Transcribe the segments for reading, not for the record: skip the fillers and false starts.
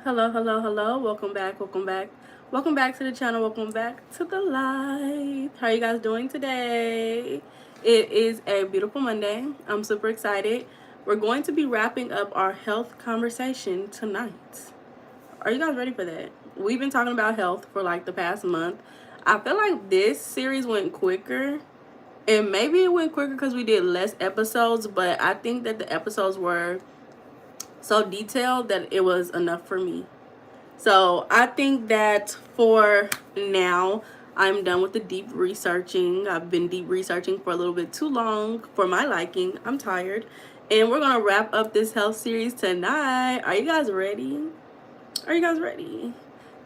Hello, hello, hello. Welcome back, welcome back. Welcome back to the channel. Welcome back to the live. How are you guys doing today? It is a beautiful Monday. I'm super excited. We're going to be wrapping up our health conversation tonight. Are you guys ready for that? We've been talking about health for like the past month. I feel like this series went quicker. And maybe it went quicker because we did less episodes, but I think that the episodes were so detailed that it was enough for me. So I think that for now, I'm done with the deep researching. I've been deep researching for a little bit too long for my liking. I'm tired. And we're going to wrap up this health series tonight. Are you guys ready? Are you guys ready?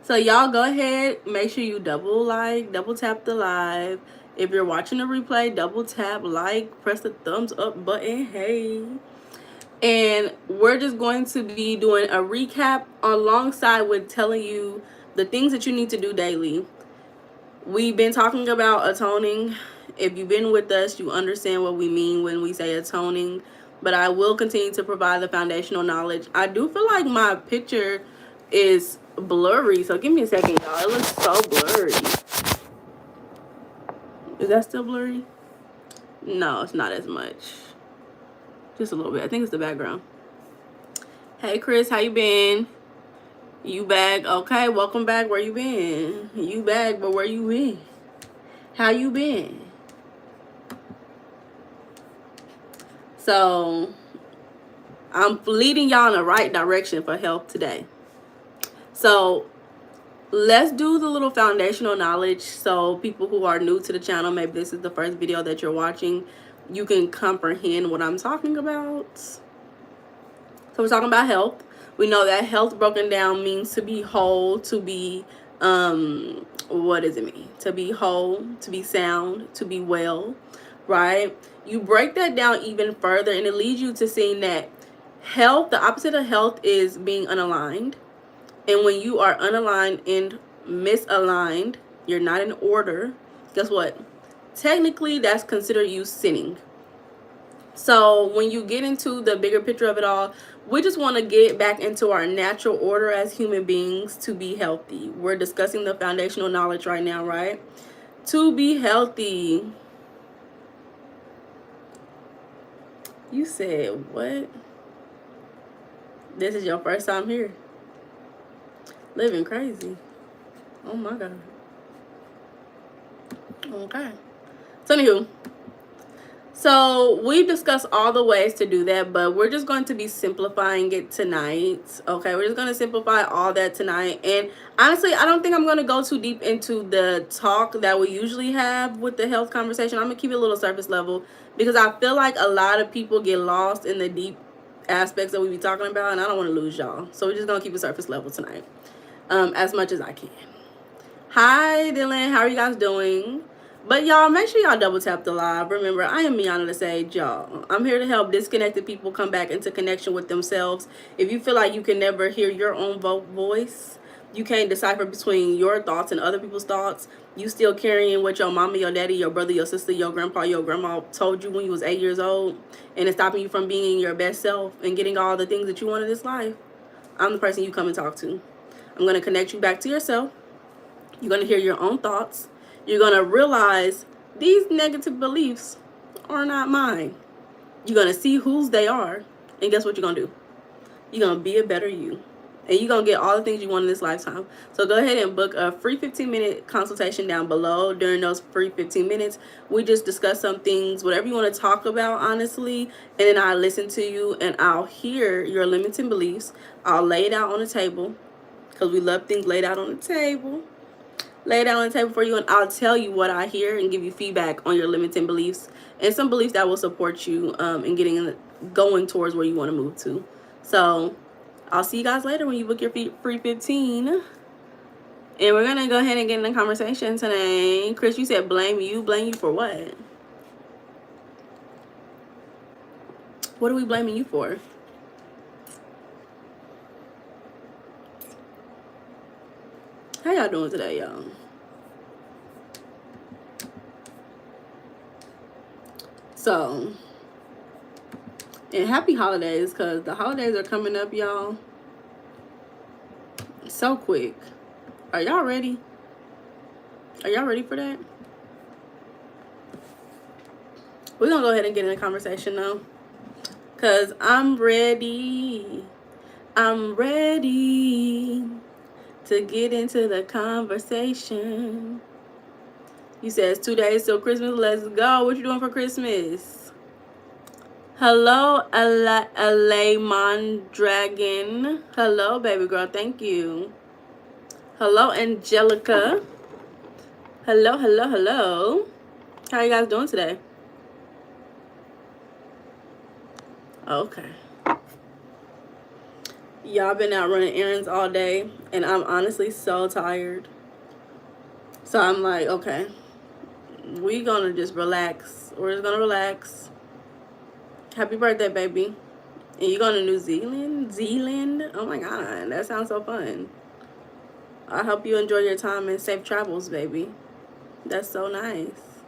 So y'all go ahead. Make sure you double tap the live. If you're watching the replay, double tap, like, press the thumbs up button. Hey. And we're just going to be doing a recap alongside with telling you the things that you need to do daily. We've been talking about atoning. If you've been with us, you understand what we mean when we say atoning. But I will continue to provide the foundational knowledge. I do feel like my picture is blurry, so give me a second, y'all. It looks so blurry. Is that still blurry? No, it's not as much. Just a little bit. I think it's the background. Hey Chris, how you been? You back? Okay, welcome back. Where you been? You back, but where you been? How you been? So, I'm leading y'all in the right direction for health today. So, let's do the little foundational knowledge so people who are new to the channel, maybe this is the first video that you're watching, you can comprehend what I'm talking about. So, we're talking about health. We know that health broken down means to be whole, to be what does it mean? To be whole, to be sound, to be well, right? You break that down even further and it leads you to seeing that health, the opposite of health is being unaligned. And when you are unaligned and misaligned, you're not in order, guess what? Technically, that's considered you sinning. So when you get into the bigger picture of it all, we just want to get back into our natural order as human beings to be healthy. We're discussing the foundational knowledge right now, right? To be healthy. You said what? This is your first time here. Living crazy. Oh my God. Okay. So anywho. So we've discussed all the ways to do that, but we're just going to be simplifying it tonight. Okay, we're just going to simplify all that tonight. And honestly, I don't think I'm going to go too deep into the talk that we usually have with the health conversation. I'm going to keep it a little surface level because I feel like a lot of people get lost in the deep aspects that we be talking about, and I don't want to lose y'all. So we're just going to keep it surface level tonight as much as I can. Hi, Dylan. How are you guys doing? But y'all, make sure y'all double tap the live. Remember, I am Meiana the Sage, y'all. I'm here to help disconnected people come back into connection with themselves. If you feel like you can never hear your own voice, you can't decipher between your thoughts and other people's thoughts, you still carrying what your mama, your daddy, your brother, your sister, your grandpa, your grandma told you when you was 8 years old, and it's stopping you from being your best self and getting all the things that you want in this life, I'm the person you come and talk to. I'm going to connect you back to yourself. You're going to hear your own thoughts. You're going to realize these negative beliefs are not mine. You're going to see whose they are. And guess what you're going to do? You're going to be a better you. And you're going to get all the things you want in this lifetime. So go ahead and book a free 15-minute consultation down below. During those free 15 minutes, we just discuss some things, whatever you want to talk about, honestly. And then I'll listen to you and I'll hear your limiting beliefs. I'll lay it out on the table because we love things laid out on the table. Lay it out on the table for you, and I'll tell you what I hear and give you feedback on your limiting beliefs and some beliefs that will support you in going towards where you want to move to. So I'll see you guys later when you book your free 15. And we're going to go ahead and get in the conversation today. Chris, you said blame you. Blame you for what? What are we blaming you for? How y'all doing today, y'all? So, and happy holidays, because the holidays are coming up, y'all. So quick. Are y'all ready? Are y'all ready for that? We're gonna go ahead and get in a conversation now. Cause I'm ready. I'm ready to get into the conversation. You said it's 2 days till Christmas. Let's go. What you doing for Christmas? Hello, Alemon Dragon. Hello, baby girl. Thank you. Hello, Angelica. Hello, hello, hello. How are you guys doing today? Okay. Y'all been out running errands all day, and I'm honestly so tired. So I'm like, okay, we gonna just relax. We're just gonna relax. Happy birthday, baby. And you going to New Zealand? Zealand? Oh my God, that sounds so fun. I hope you enjoy your time and safe travels, baby. That's so nice.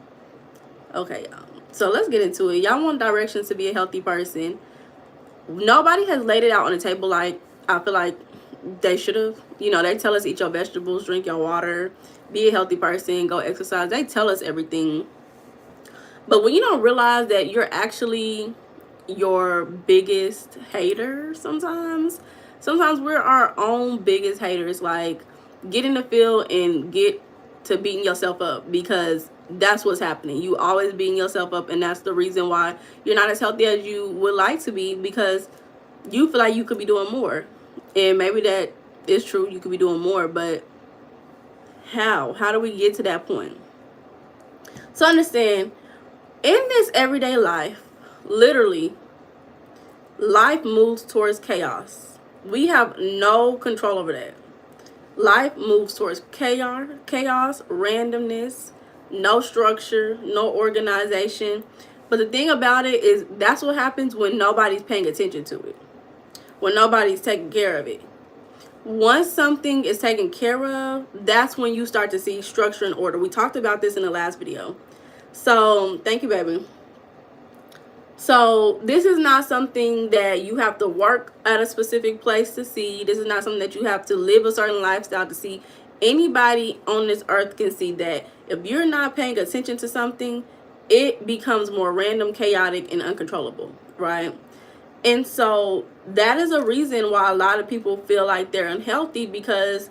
Okay, y'all. So let's get into it. Y'all want directions to be a healthy person. Nobody has laid it out on the table like I feel like they should have. You know, they tell us eat your vegetables, drink your water, be a healthy person, go exercise. They tell us everything. But when you don't realize that you're actually your biggest hater sometimes we're our own biggest haters. Like, get in the field and get to beating yourself up, because that's what's happening. You always beating yourself up, and that's the reason why you're not as healthy as you would like to be, because you feel like you could be doing more. And maybe that is true, you could be doing more, but how do we get to that point? So understand, in this everyday life, literally, life moves towards chaos. We have no control over that. Life moves towards chaos, randomness, no structure, no organization. But the thing about it is, that's what happens when nobody's paying attention to it, when nobody's taking care of it. Once something is taken care of, that's when you start to see structure and order. We talked about this in the last video. So thank you, baby. So this is not something that you have to work at a specific place to see. This is not something that you have to live a certain lifestyle to see. Anybody on this earth can see that if you're not paying attention to something, it becomes more random, chaotic, and uncontrollable, right? And so that is a reason why a lot of people feel like they're unhealthy, because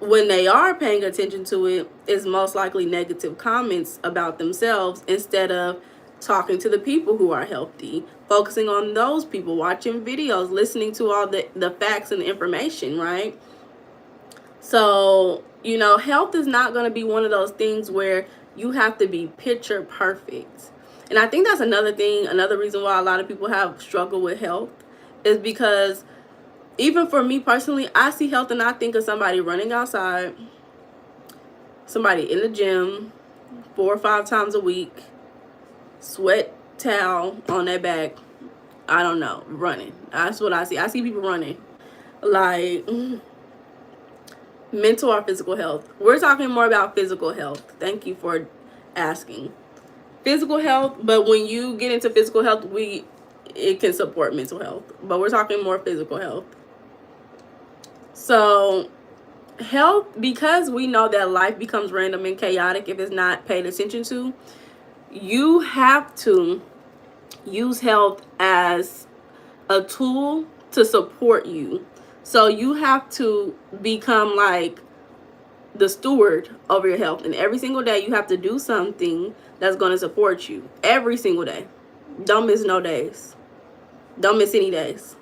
when they are paying attention to it, it's most likely negative comments about themselves, instead of talking to the people who are healthy, focusing on those people, watching videos, listening to all the facts and information, right? So, you know, health is not going to be one of those things where you have to be picture perfect. And I think that's another thing, another reason why a lot of people have struggled with health, is because even for me personally, I see health and I think of somebody running outside, somebody in the gym 4 or 5 times a week, sweat towel on their back, I don't know, running. That's what I see. I see people running. Like, mental or physical health? We're talking more about physical health. Thank you for asking. Physical health, but when you get into physical health, it can support mental health. But we're talking more physical health. So health, because we know that life becomes random and chaotic if it's not paid attention to, you have to use health as a tool to support you. So you have to become like the steward over your health, and every single day you have to do something that's going to support you. Every single day. Don't miss no days. Don't miss any days.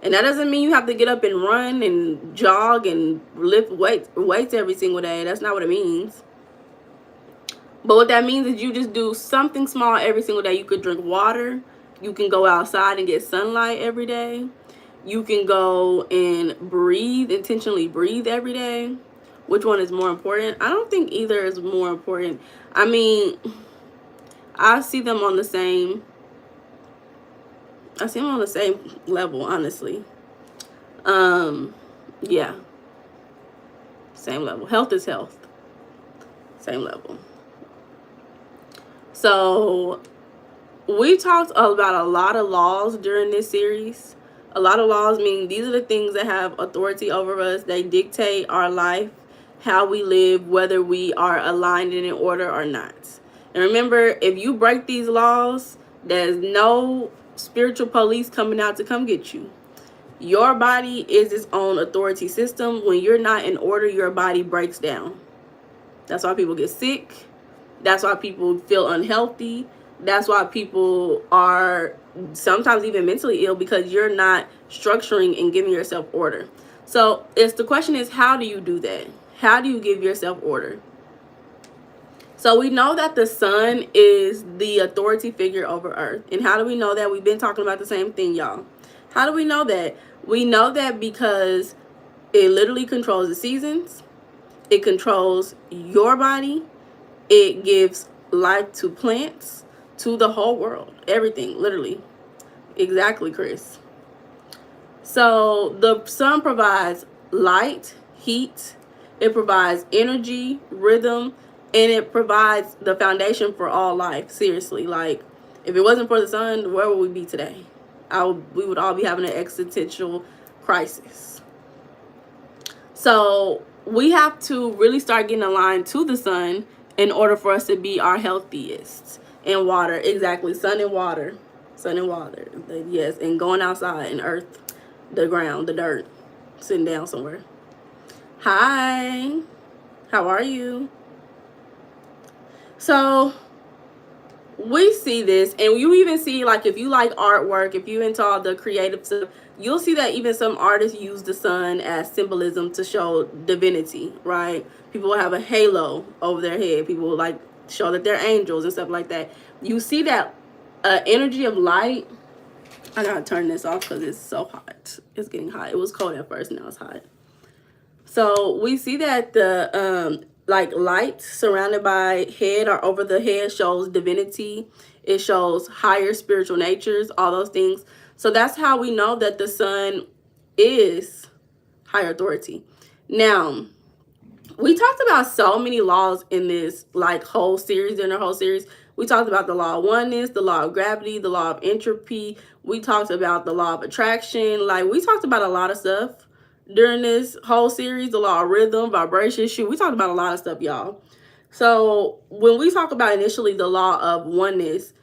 And that doesn't mean you have to get up and run and jog and lift weights every single day. That's not what it means. But what that means is you just do something small every single day. You could drink water. You can go outside and get sunlight every day. You can go and breathe, intentionally breathe every day. Which one is more important? I don't think either is more important. I mean, I see them on the same level, honestly. Yeah. Same level. Health is health. Same level. So we talked about a lot of laws during this series. A lot of laws mean these are the things that have authority over us. They dictate our life, how we live, whether we are aligned and in order or not. And remember, if you break these laws, there's no spiritual police coming out to come get you. Your body is its own authority system. When you're not in order, your body breaks down. That's why people get sick. That's why people feel unhealthy. That's why people are sometimes even mentally ill, because you're not structuring and giving yourself order. So it's the question is, how do you do that? How do you give yourself order? So we know that the sun is the authority figure over earth. And how do we know that? We've been talking about the same thing, y'all. How do we know that? We know that because it literally controls the seasons. It controls your body. It gives life to plants, to the whole world. Everything, literally. Exactly, Chris. So the sun provides light, heat. It provides energy, rhythm, and it provides the foundation for all life. Seriously, like, if it wasn't for the sun, where would we be today? We would all be having an existential crisis. So we have to really start getting aligned to the sun in order for us to be our healthiest. And water, exactly. Sun and water. Sun and water. Yes, and going outside and earth, the ground, the dirt, sitting down somewhere. Hi. How are you? So we see this, and you even see, like, if you like artwork, if you into all the creative stuff, you'll see that even some artists use the sun as symbolism to show divinity, right? People will have a halo over their head. People will, like, show that they're angels and stuff like that. You see that energy of light. I gotta turn this off because it's so hot. It's getting hot. It was cold at first, now it's hot. So we see that the like light surrounded by head or over the head shows divinity. It shows higher spiritual natures, all those things. So that's how we know that the sun is higher authority. Now, we talked about so many laws in this like whole series, in our whole series. We talked about the law of oneness, the law of gravity, the law of entropy. We talked about the law of attraction. Like, we talked about a lot of stuff during this whole series. The law of rhythm, vibration. Shoot, we talked about a lot of stuff, y'all. So when we talk about initially the law of oneness,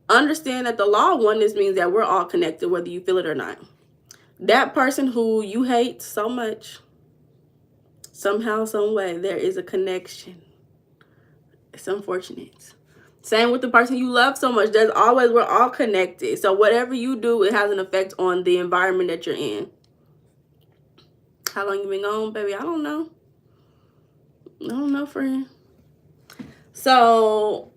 understand that the law of oneness means that we're all connected, whether you feel it or not. That person who you hate so much, somehow, some way, there is a connection. It's unfortunate. Same with the person you love so much. There's always, we're all connected. So whatever you do, it has an effect on the environment that you're in. How long you been gone, baby? I don't know. I don't know, friend. So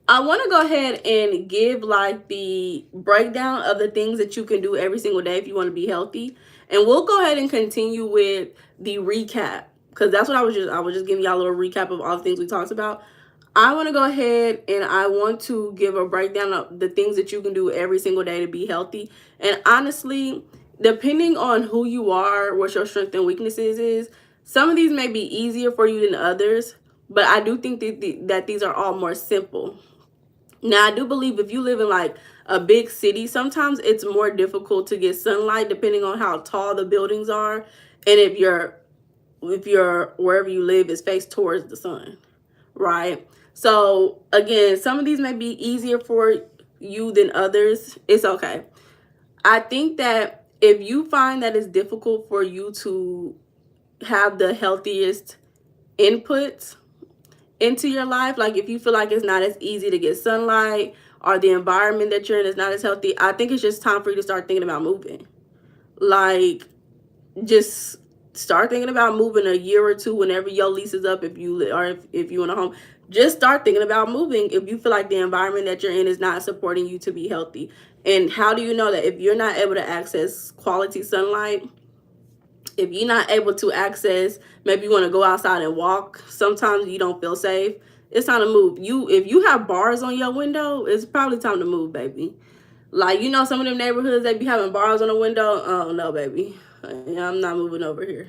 I want to go ahead and give like the breakdown of the things that you can do every single day if you want to be healthy. And we'll go ahead and continue with the recap, because that's what I was just giving y'all a little recap of all the things we talked about. I want to go ahead and I want to give a breakdown of the things that you can do every single day to be healthy. And honestly, depending on who you are, what your strengths and weaknesses is, some of these may be easier for you than others, but I do think that these are all more simple. Now, I do believe if you live in like a big city, sometimes it's more difficult to get sunlight depending on how tall the buildings are, and if you're wherever you live is faced towards the sun, right? So again, some of these may be easier for you than others. It's okay. I think that if you find that it's difficult for you to have the healthiest inputs into your life, like if you feel like it's not as easy to get sunlight, or the environment that you're in is not as healthy, I think it's just time for you to start thinking about moving. Like, just start thinking about moving a year or two whenever your lease is up, if you or if you in a home. Just start thinking about moving if you feel like the environment that you're in is not supporting you to be healthy. And how do you know that? If you're not able to access quality sunlight, if you're not able to access, maybe you want to go outside and walk, sometimes you don't feel safe, it's time to move. If you have bars on your window, it's probably time to move, baby. Like, you know, some of them neighborhoods, they be having bars on the window. Oh, no, baby. I'm not moving over here.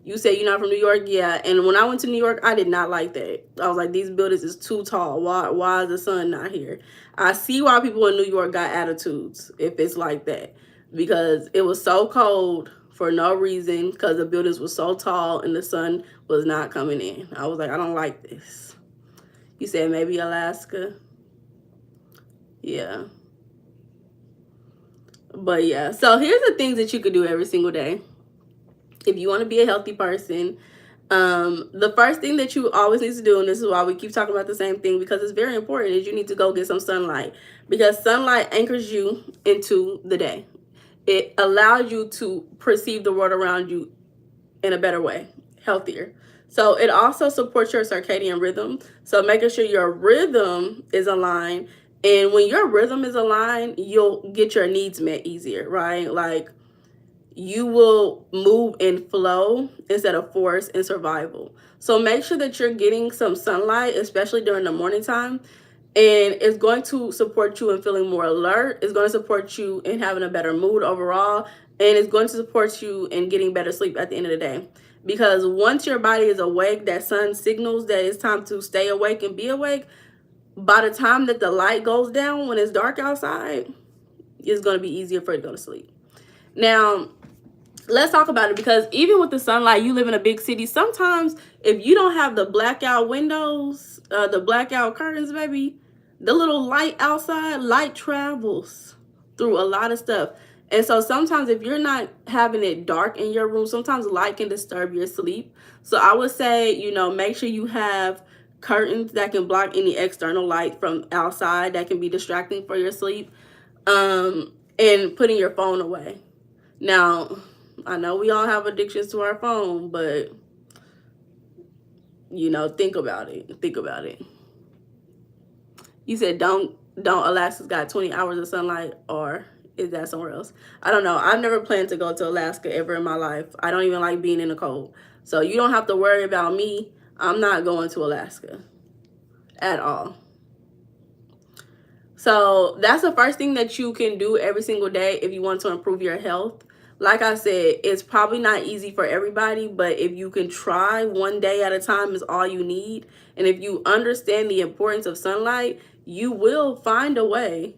You say you're not from New York? Yeah. And when I went to New York, I did not like that. I was like, these buildings is too tall. Why is the sun not here? I see why people in New York got attitudes if it's like that. because it was so cold for no reason, because the buildings were so tall and the sun was not coming in. I was like, I don't like this. You said maybe Alaska. Yeah. But yeah, so here's the things that you could do every single day if you want to be a healthy person. The first thing that you always need to do, and this is why we keep talking about the same thing because it's very important, is you need to go get some sunlight, because sunlight anchors you into the day. It allows you to perceive the world around you in a better way, healthier. So it also supports your circadian rhythm. So making sure your rhythm is aligned. And when your rhythm is aligned, you'll get your needs met easier, right? Like, you will move in flow instead of force and survival. So make sure that you're getting some sunlight, especially during the morning time. And it's going to support you in feeling more alert. It's going to support you in having a better mood overall. And it's going to support you in getting better sleep at the end of the day. Because once your body is awake, that sun signals that it's time to stay awake and be awake. By the time that the light goes down, when it's dark outside, it's going to be easier for you to go to sleep. Now, let's talk about it, because even with the sunlight, you live in a big city. Sometimes if you don't have the blackout windows, the blackout curtains, baby, the little light outside, light travels through a lot of stuff. And so sometimes if you're not having it dark in your room, sometimes light can disturb your sleep. So I would say, make sure you have curtains that can block any external light from outside that can be distracting for your sleep. And putting your phone away. Now, I know we all have addictions to our phone, but think about it. Think about it. You said don't Alaska's got 20 hours of sunlight, or is that somewhere else? I don't know. I've never planned to go to Alaska ever in my life. I don't even like being in the cold. So you don't have to worry about me. I'm not going to Alaska at all. So that's the first thing that you can do every single day if you want to improve your health. Like I said, it's probably not easy for everybody, but if you can try, one day at a time is all you need. And if you understand the importance of sunlight, you will find a way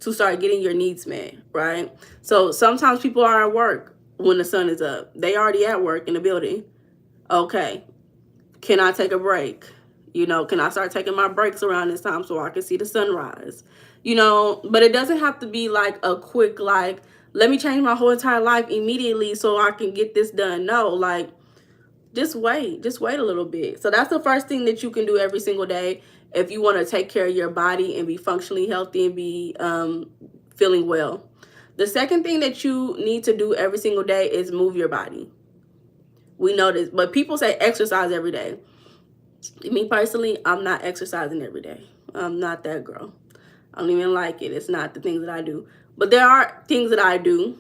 to start getting your needs met, right? So sometimes people are at work when the sun is up. They already at work in the building. Okay, can I take a break? Can I start taking my breaks around this time so I can see the sunrise? But it doesn't have to be like a quick, like, let me change my whole entire life immediately so I can get this done. No, like, just wait a little bit. So that's the first thing that you can do every single day if you want to take care of your body and be functionally healthy and be feeling well. The second thing that you need to do every single day is move your body. We know this, but people say exercise every day. Me personally, I'm not exercising every day. I'm not that girl. I don't even like it. It's not the things that I do. But there are things that I do.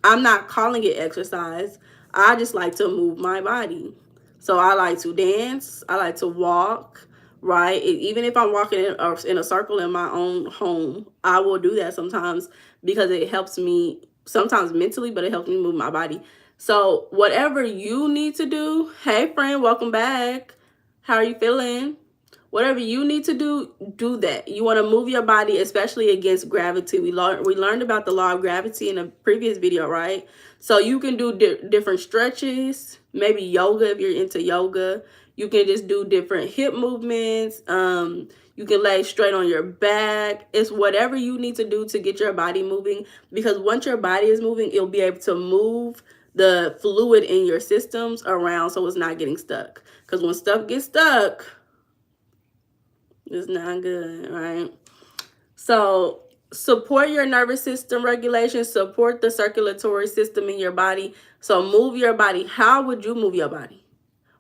I'm not calling it exercise. I just like to move my body. So I like to dance. I like to walk, right? Even if I'm walking in a circle in my own home, I will do that sometimes because it helps me, sometimes mentally, but it helps me move my body. So whatever you need to do, hey friend, welcome back. How are you feeling? Whatever you need to do that. You want to move your body, especially against gravity. We learned about the law of gravity in a previous video, right? So you can do different stretches, maybe yoga if you're into yoga. You can just do different hip movements. You can lay straight on your back. It's whatever you need to do to get your body moving, because once your body is moving, it'll be able to move the fluid in your systems around so it's not getting stuck. Because when stuff gets stuck, it's not good, right? So support your nervous system regulation, support the circulatory system in your body. So move your body. How would you move your body?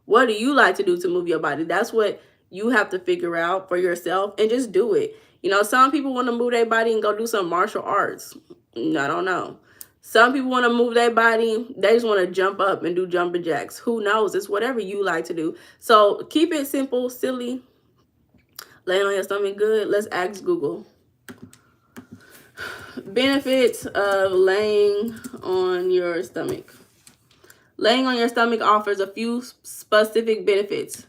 What do you like to do to move your body? That's what you have to figure out for yourself, and just do it. Some people want to move their body and go do some martial arts. I don't know. Some people want to move their body. They just want to jump up and do jumping jacks. Who knows? It's whatever you like to do. So keep it simple, silly. Laying on your stomach good. Let's ask Google. Benefits of laying on your stomach. Laying on your stomach offers a few specific benefits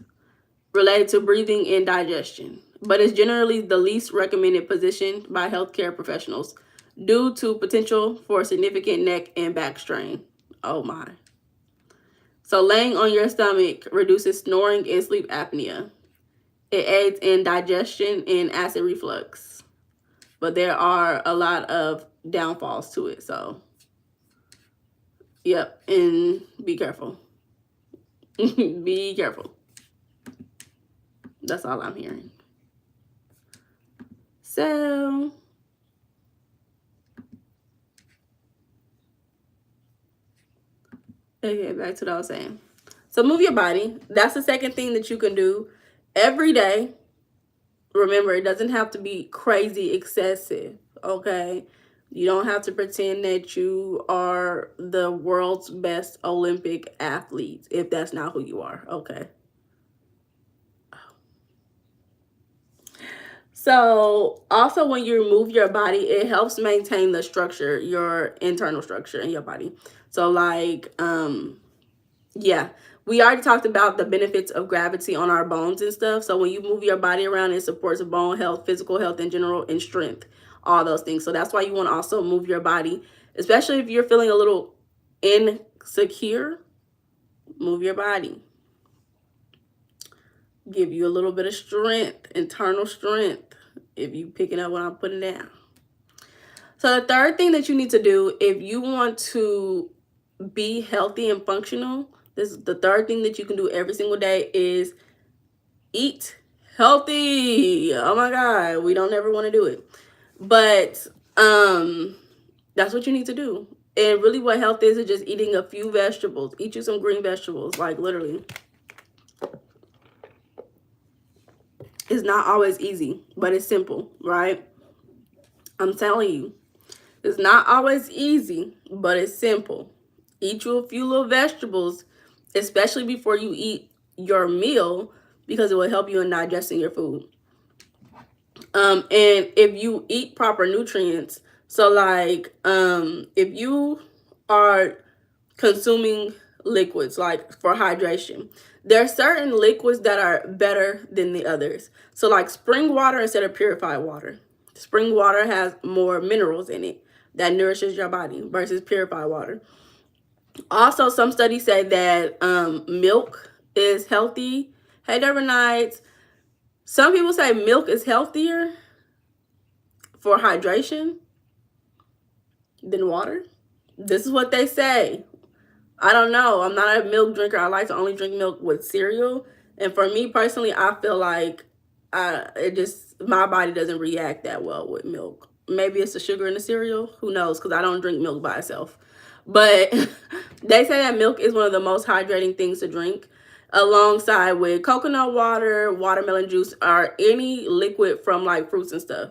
related to breathing and digestion, but it's generally the least recommended position by healthcare professionals. due to potential for significant neck and back strain. Oh my. So laying on your stomach reduces snoring and sleep apnea. It aids in digestion and acid reflux. But there are a lot of downfalls to it. So, yep. And be careful. Be careful. That's all I'm hearing. So, okay, back to what I was saying. So move your body. That's the second thing that you can do every day. Remember, it doesn't have to be crazy excessive, okay? You don't have to pretend that you are the world's best Olympic athlete if that's not who you are, okay? So also when you move your body, it helps maintain the structure, your internal structure in your body. So like, yeah, we already talked about the benefits of gravity on our bones and stuff. So when you move your body around, it supports bone health, physical health in general, and strength, all those things. So that's why you want to also move your body, especially if you're feeling a little insecure. Move your body. Give you a little bit of strength, internal strength, if you picking up what I'm putting down. So the third thing that you need to do if you want to be healthy and functional, this is the third thing that you can do every single day, is eat healthy. Oh my God, we don't ever want to do it. But that's what you need to do. And really what health is just eating a few vegetables. Eat you some green vegetables, like literally. It's not always easy, but it's simple, right? I'm telling you, it's not always easy, but it's simple. Eat you a few little vegetables, especially before you eat your meal, because it will help you in digesting your food. And if you eat proper nutrients, so like if you are consuming liquids like for hydration, there are certain liquids that are better than the others. So like spring water instead of purified water. Spring water has more minerals in it that nourishes your body versus purified water. Also, some studies say that milk is healthy. Hey, Deborah Knights. Some people say milk is healthier for hydration than water. This is what they say. I don't know. I'm not a milk drinker. I like to only drink milk with cereal. And for me personally, I feel like my body doesn't react that well with milk. Maybe it's the sugar in the cereal. Who knows? Because I don't drink milk by itself. But they say that milk is one of the most hydrating things to drink, alongside with coconut water, watermelon juice, or any liquid from like fruits and stuff.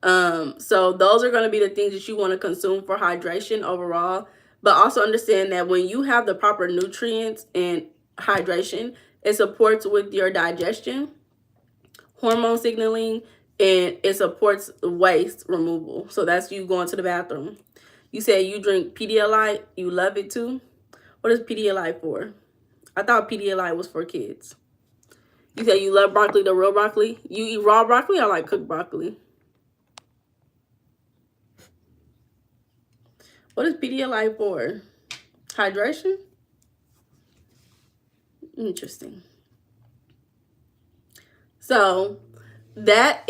So those are going to be the things that you want to consume for hydration overall. But also understand that when you have the proper nutrients and hydration, it supports with your digestion, hormone signaling, and it supports waste removal. So that's you going to the bathroom. You said you drink Pedialyte. You love it too. What is Pedialyte for? I thought Pedialyte was for kids. You said you love broccoli, the real broccoli. You eat raw broccoli or like cooked broccoli? What is Pedialyte for? Hydration? Interesting. So that's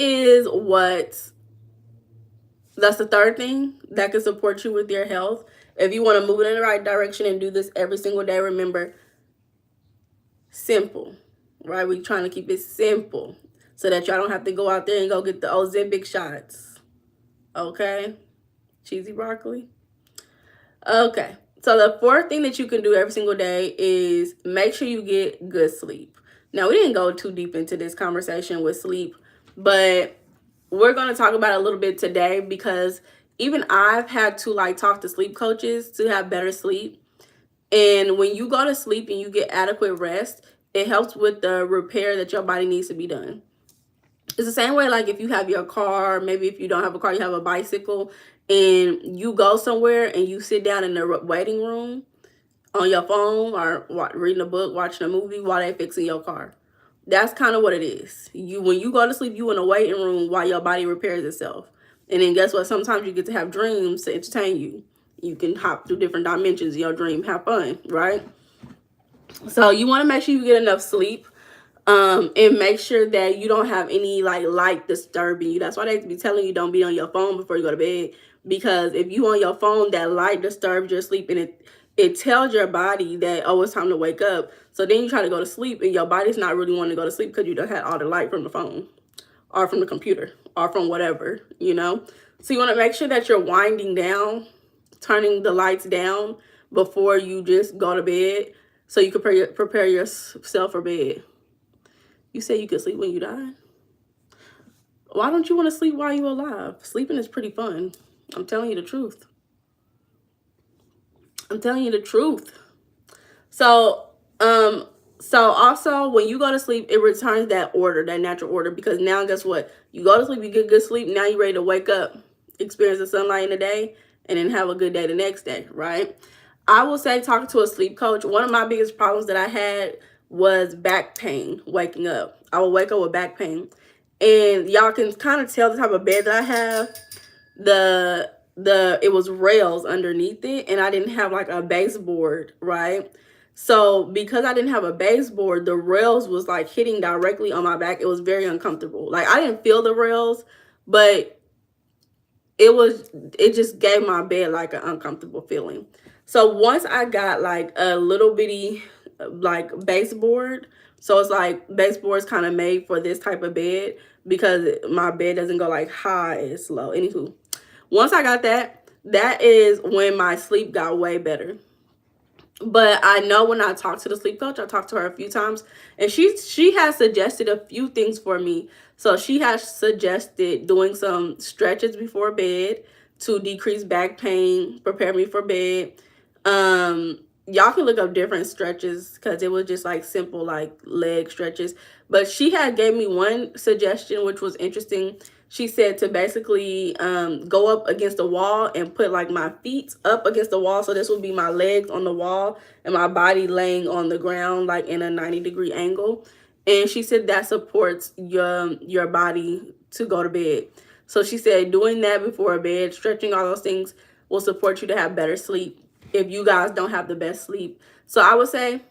the third thing that can support you with your health. If you want to move it in the right direction and do this every single day, remember, simple, right? We're trying to keep it simple so that y'all don't have to go out there and go get the Ozempic shots. Okay? Cheesy broccoli. Okay. So the fourth thing that you can do every single day is make sure you get good sleep. Now, we didn't go too deep into this conversation with sleep, but we're going to talk about it a little bit today because even I've had to like talk to sleep coaches to have better sleep. And when you go to sleep and you get adequate rest, it helps with the repair that your body needs to be done. It's the same way like if you have your car, maybe if you don't have a car, you have a bicycle, and you go somewhere and you sit down in the waiting room on your phone or reading a book, watching a movie while they're fixing your car. That's kind of what it is. When you go to sleep, you in a waiting room while your body repairs itself. And then guess what? Sometimes you get to have dreams to entertain you. You can hop through different dimensions in your dream, have fun, right? So you want to make sure you get enough sleep. And make sure that you don't have any like light disturbing you. That's why they be telling you don't be on your phone before you go to bed, because if you on your phone, that light disturbs your sleep, and it tells your body that, oh, it's time to wake up. So then you try to go to sleep and your body's not really wanting to go to sleep because you don't have all the light from the phone or from the computer or from whatever, you know. So you want to make sure that you're winding down, turning the lights down before you just go to bed, so you can prepare yourself for bed. You say you could sleep when you die. Why don't you want to sleep while you're alive? Sleeping is pretty fun. I'm telling you the truth. I'm telling you the truth. So, so also when you go to sleep, it returns that order, that natural order, because now guess what? You go to sleep, you get good sleep. Now you're ready to wake up, experience the sunlight in the day, and then have a good day the next day, right? I will say, talking to a sleep coach, one of my biggest problems that I had was back pain waking up. I would wake up with back pain. And y'all can kind of tell the type of bed that I have. It was rails underneath it, and I didn't have like a baseboard, right? So because I didn't have a baseboard, the rails was like hitting directly on my back. It was very uncomfortable. Like, I didn't feel the rails, but it just gave my bed like an uncomfortable feeling. So once I got like a little bitty like baseboard, so it's like baseboard's kind of made for this type of bed because my bed doesn't go like high, it's low. Anywho, once I got that, that is when my sleep got way better. But I know when I talked to the sleep coach, I talked to her a few times, and she has suggested a few things for me. So she has suggested doing some stretches before bed to decrease back pain, prepare me for bed. Y'all can look up different stretches because it was just like simple like leg stretches. But she had gave me one suggestion which was interesting. She said to basically go up against the wall and put like my feet up against the wall. So this would be my legs on the wall and my body laying on the ground like in a 90-degree angle. And she said that supports your body to go to bed. So she said doing that before bed, stretching, all those things will support you to have better sleep if you guys don't have the best sleep. So I would say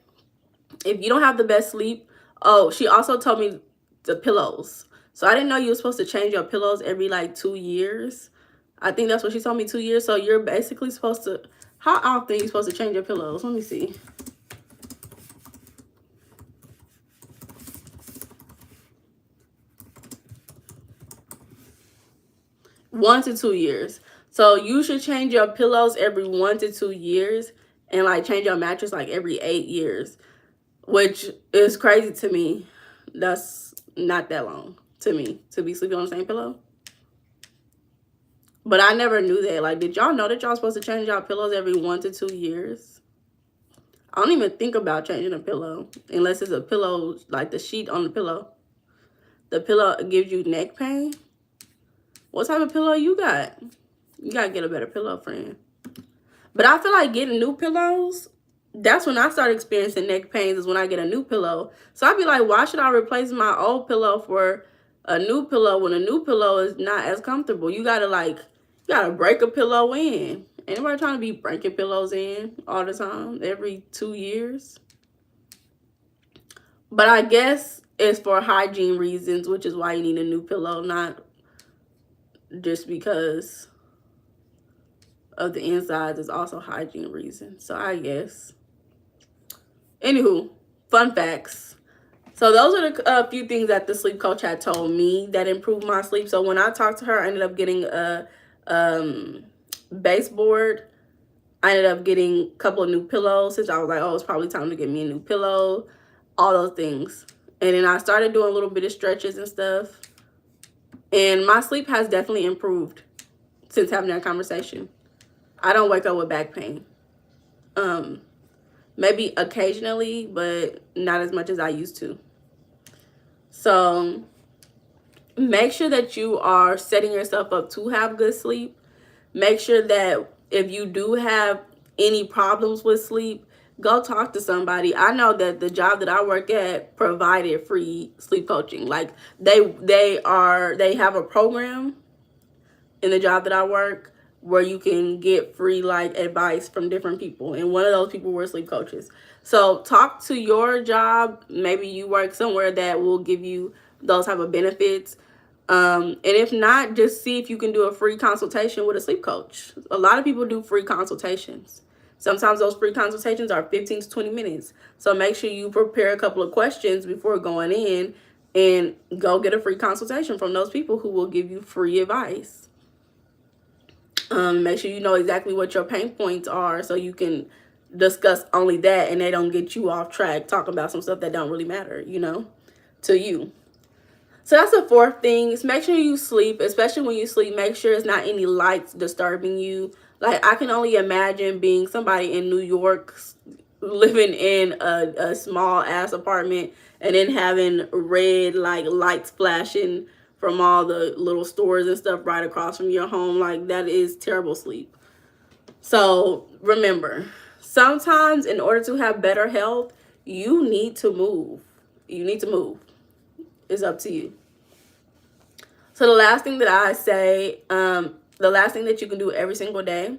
if you don't have the best sleep, oh, she also told me the pillows. So I didn't know you were supposed to change your pillows every like 2 years. I think that's what she told me, 2 years. So you're basically supposed to, how often are you supposed to change your pillows? Let me see. One to 2 years. So you should change your pillows every 1 to 2 years, and like change your mattress like every 8 years, which is crazy to me. That's not that long to me to be sleeping on the same pillow. But I never knew that. Like, did y'all know that y'all supposed to change y'all pillows every 1 to 2 years? I don't even think about changing a pillow unless it's a pillow, like the sheet on the pillow. The pillow gives you neck pain. What type of pillow you got? You gotta get a better pillow, friend. But I feel like getting new pillows, that's when I start experiencing neck pains, is when I get a new pillow. So I'd be like, why should I replace my old pillow for a new pillow when a new pillow is not as comfortable? You gotta break a pillow in. Anybody trying to be breaking pillows in all the time, every 2 years? But I guess it's for hygiene reasons, which is why you need a new pillow, not just because of the insides. Is also hygiene reasons. So I guess. Anywho, fun facts. So those are the few things that the sleep coach had told me that improved my sleep. So when I talked to her, I ended up getting a baseboard. I ended up getting a couple of new pillows, since I was like, oh, it's probably time to get me a new pillow. All those things. And then I started doing a little bit of stretches and stuff. And my sleep has definitely improved since having that conversation. I don't wake up with back pain. Maybe occasionally, but not as much as I used to. So make sure that you are setting yourself up to have good sleep. Make sure that if you do have any problems with sleep, go talk to somebody. I know that the job that I work at provided free sleep coaching. Like they have a program in the job that I work where you can get free like advice from different people, and one of those people were sleep coaches. So talk to your job. Maybe you work somewhere that will give you those type of benefits. And if not, just see if you can do a free consultation with a sleep coach. A lot of people do free consultations. Sometimes those free consultations are 15 to 20 minutes. So make sure you prepare a couple of questions before going in and go get a free consultation from those people who will give you free advice. Make sure you know exactly what your pain points are so you can discuss only that and they don't get you off track talking about some stuff that don't really matter, to you. So that's the fourth thing, is make sure you sleep, especially when you sleep. Make sure it's not any lights disturbing you. Like, I can only imagine being somebody in New York living in a small ass apartment and then having red like lights flashing from all the little stores and stuff right across from your home. Like, that is terrible sleep. So remember, sometimes in order to have better health, you need to move. You need to move. It's up to you. So the last thing that I say, the last thing that you can do every single day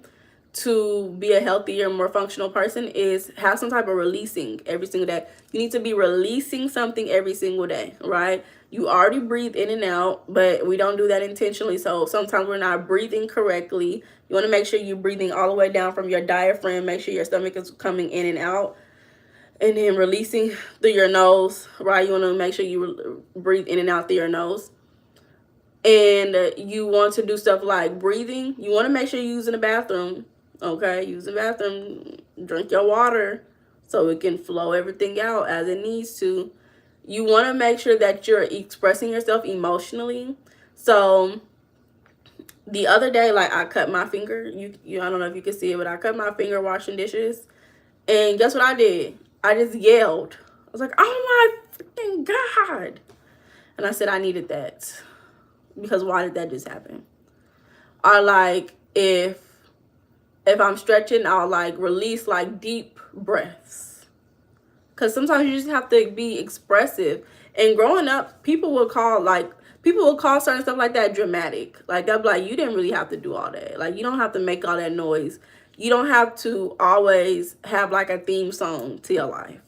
to be a healthier, more functional person is have some type of releasing every single day. You need to be releasing something every single day, right? You already breathe in and out, but we don't do that intentionally. So sometimes we're not breathing correctly. You want to make sure you're breathing all the way down from your diaphragm. Make sure your stomach is coming in and out. And then releasing through your nose, right? You want to make sure you breathe in and out through your nose. And you want to do stuff like breathing. You want to make sure you're using the bathroom. Okay, use the bathroom, drink your water so it can flow everything out as it needs to. You want to make sure that you're expressing yourself emotionally. So the other day, like, I cut my finger. I don't know if you can see it, but I cut my finger washing dishes. And guess what I did? I just yelled. I was like, oh my freaking God. And I said I needed that. Because why did that just happen? Or like, if I'm stretching, I'll like release like deep breaths. Because sometimes you just have to be expressive. And growing up, people will call certain stuff like that dramatic. Like, they'll be like, you didn't really have to do all that. Like, you don't have to make all that noise. You don't have to always have like a theme song to your life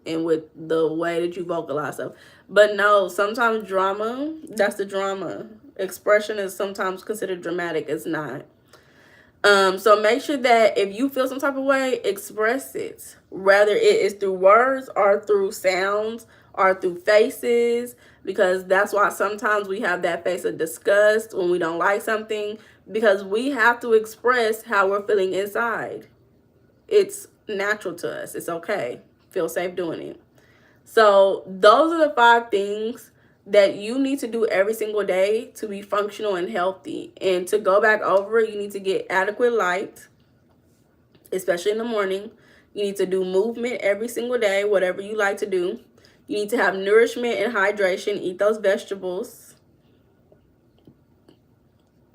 and with the way that you vocalize stuff. But no, sometimes drama, that's the drama. Expression is sometimes considered dramatic. It's not. So make sure that if you feel some type of way, express it. Whether it is through words or through sounds or through faces. Because that's why sometimes we have that face of disgust when we don't like something. Because we have to express how we're feeling inside. It's natural to us. It's okay. Feel safe doing it. So those are the 5 things that you need to do every single day to be functional and healthy. And to go back over it, you need to get adequate light, especially in the morning. You need to do movement every single day, whatever you like to do. You need to have nourishment and hydration. Eat those vegetables.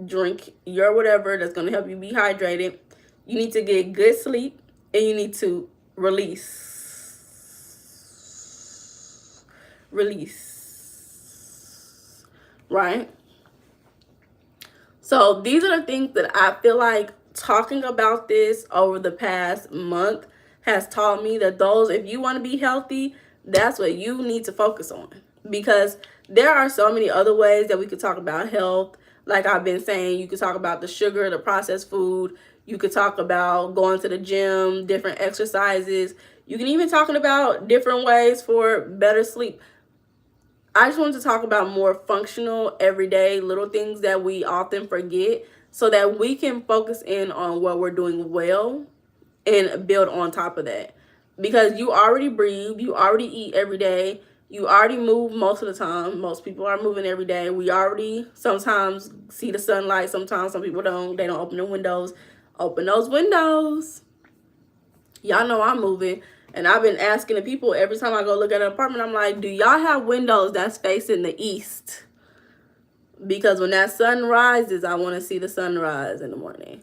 Drink your whatever that's going to help you be hydrated. You need to get good sleep, and you need to release. Right? So these are the things that I feel like talking about this over the past month has taught me that if you want to be healthy, that's what you need to focus on. Because there are so many other ways that we could talk about health. Like I've been saying, you could talk about the sugar, the processed food. You could talk about going to the gym, different exercises. You can even talk about different ways for better sleep. I just wanted to talk about more functional, everyday little things that we often forget so that we can focus in on what we're doing well and build on top of that. Because you already breathe, you already eat every day, you already move most of the time. Most people are moving every day. We already sometimes see the sunlight. Sometimes some people don't. They don't open the windows. Open those windows. Y'all know I'm moving. And I've been asking the people every time I go look at an apartment, I'm like, do y'all have windows that's facing the east? Because when that sun rises, I want to see the sunrise in the morning.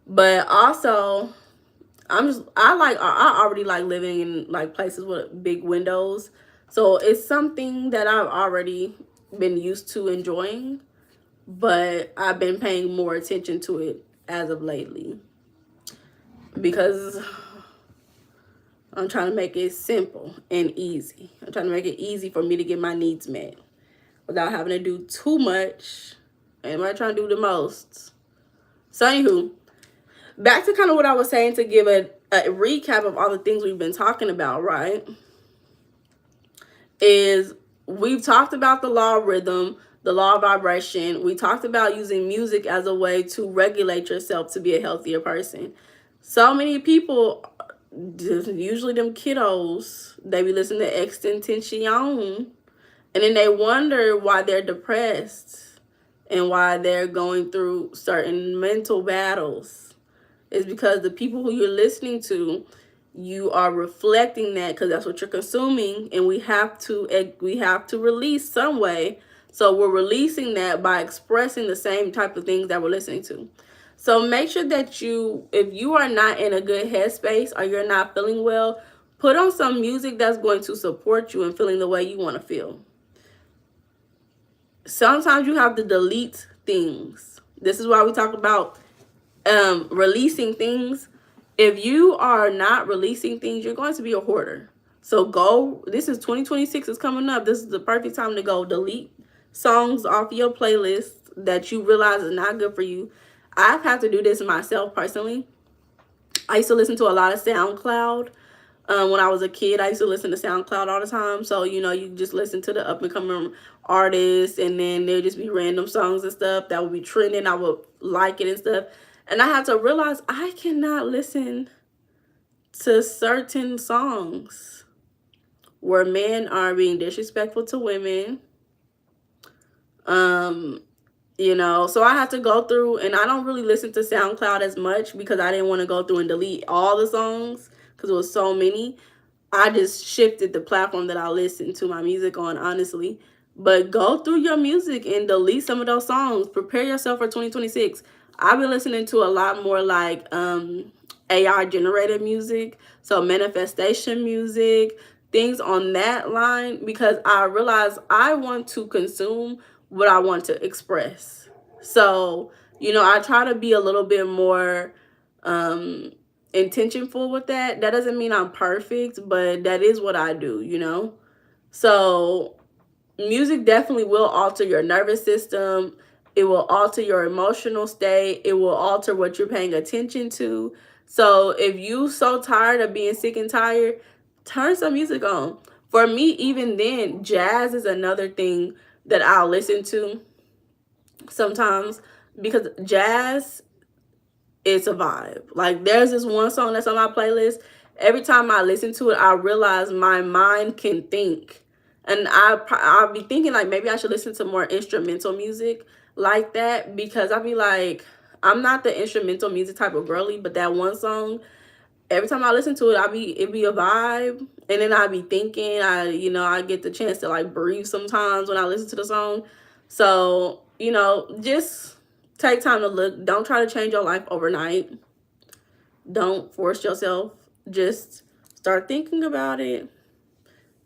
But also, I already like living in like places with big windows. So it's something that I've already been used to enjoying. but I've been paying more attention to it as of lately because I'm trying to make it simple and easy. I'm trying to make it easy for me to get my needs met without having to do too much. And I'm trying to do the most. So anywho, back to kind of what I was saying to give a recap of all the things we've been talking about, right? Is we've talked about the law of rhythm, the law of vibration. We talked about using music as a way to regulate yourself to be a healthier person. So many people, usually them kiddos, they be listening to Extension, and then they wonder why they're depressed and why they're going through certain mental battles. It's because the people who you're listening to, you are reflecting that because that's what you're consuming, and we have to release some way. So we're releasing that by expressing the same type of things that we're listening to. So make sure that if you are not in a good headspace or you're not feeling well, put on some music that's going to support you in feeling the way you want to feel. Sometimes you have to delete things. This is why we talk about releasing things. If you are not releasing things, you're going to be a hoarder. So this is 2026 is coming up. This is the perfect time to go delete songs off your playlist that you realize is not good for you. I've had to do this myself personally. I used to listen to a lot of SoundCloud. When I was a kid, I used to listen to SoundCloud all the time. So, you just listen to the up-and-coming artists, and then there'll just be random songs and stuff that would be trending. I would like it and stuff. And I had to realize I cannot listen to certain songs where men are being disrespectful to women. So I had to go through, and I don't really listen to SoundCloud as much because I didn't want to go through and delete all the songs because it was so many. I just shifted the platform that I listen to my music on, honestly. But go through your music and delete some of those songs. Prepare yourself for 2026. I've been listening to a lot more like AI generated music, so manifestation music, things on that line, because I realize I want to consume what I want to express. So, I try to be a little bit more intentionful with that. That doesn't mean I'm perfect, but that is what I do. So music definitely will alter your nervous system. It will alter your emotional state. It will alter what you're paying attention to. So if you so tired of being sick and tired, turn some music on. For me, even then, jazz is another thing that I'll listen to sometimes, because jazz, it's a vibe. Like, there's this one song that's on my playlist. Every time I listen to it, I realize my mind can think. And I'll be thinking, like, maybe I should listen to more instrumental music like that, because I'll be like, I'm not the instrumental music type of girly, but that one song, every time I listen to it, it be a vibe. And then I'll be thinking, I get the chance to, like, breathe sometimes when I listen to the song. So, just take time to look. Don't try to change your life overnight. Don't force yourself. Just start thinking about it.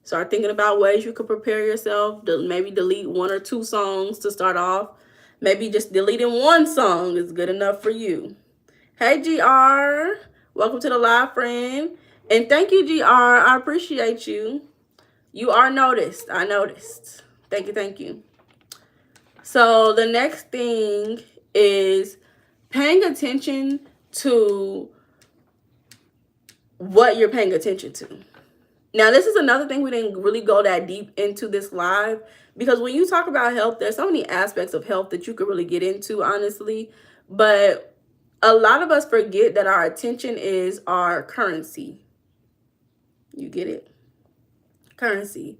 Start thinking about ways you could prepare yourself. Maybe delete 1 or 2 songs to start off. Maybe just deleting 1 song is good enough for you. Hey, GR. Welcome to the live, friend. And thank you, GR. I appreciate you. You are noticed. I noticed. Thank you, thank you. So the next thing is paying attention to what you're paying attention to. Now, this is another thing we didn't really go that deep into this live, because when you talk about health, there's so many aspects of health that you could really get into, honestly. But a lot of us forget that our attention is our currency. You get it? Currency.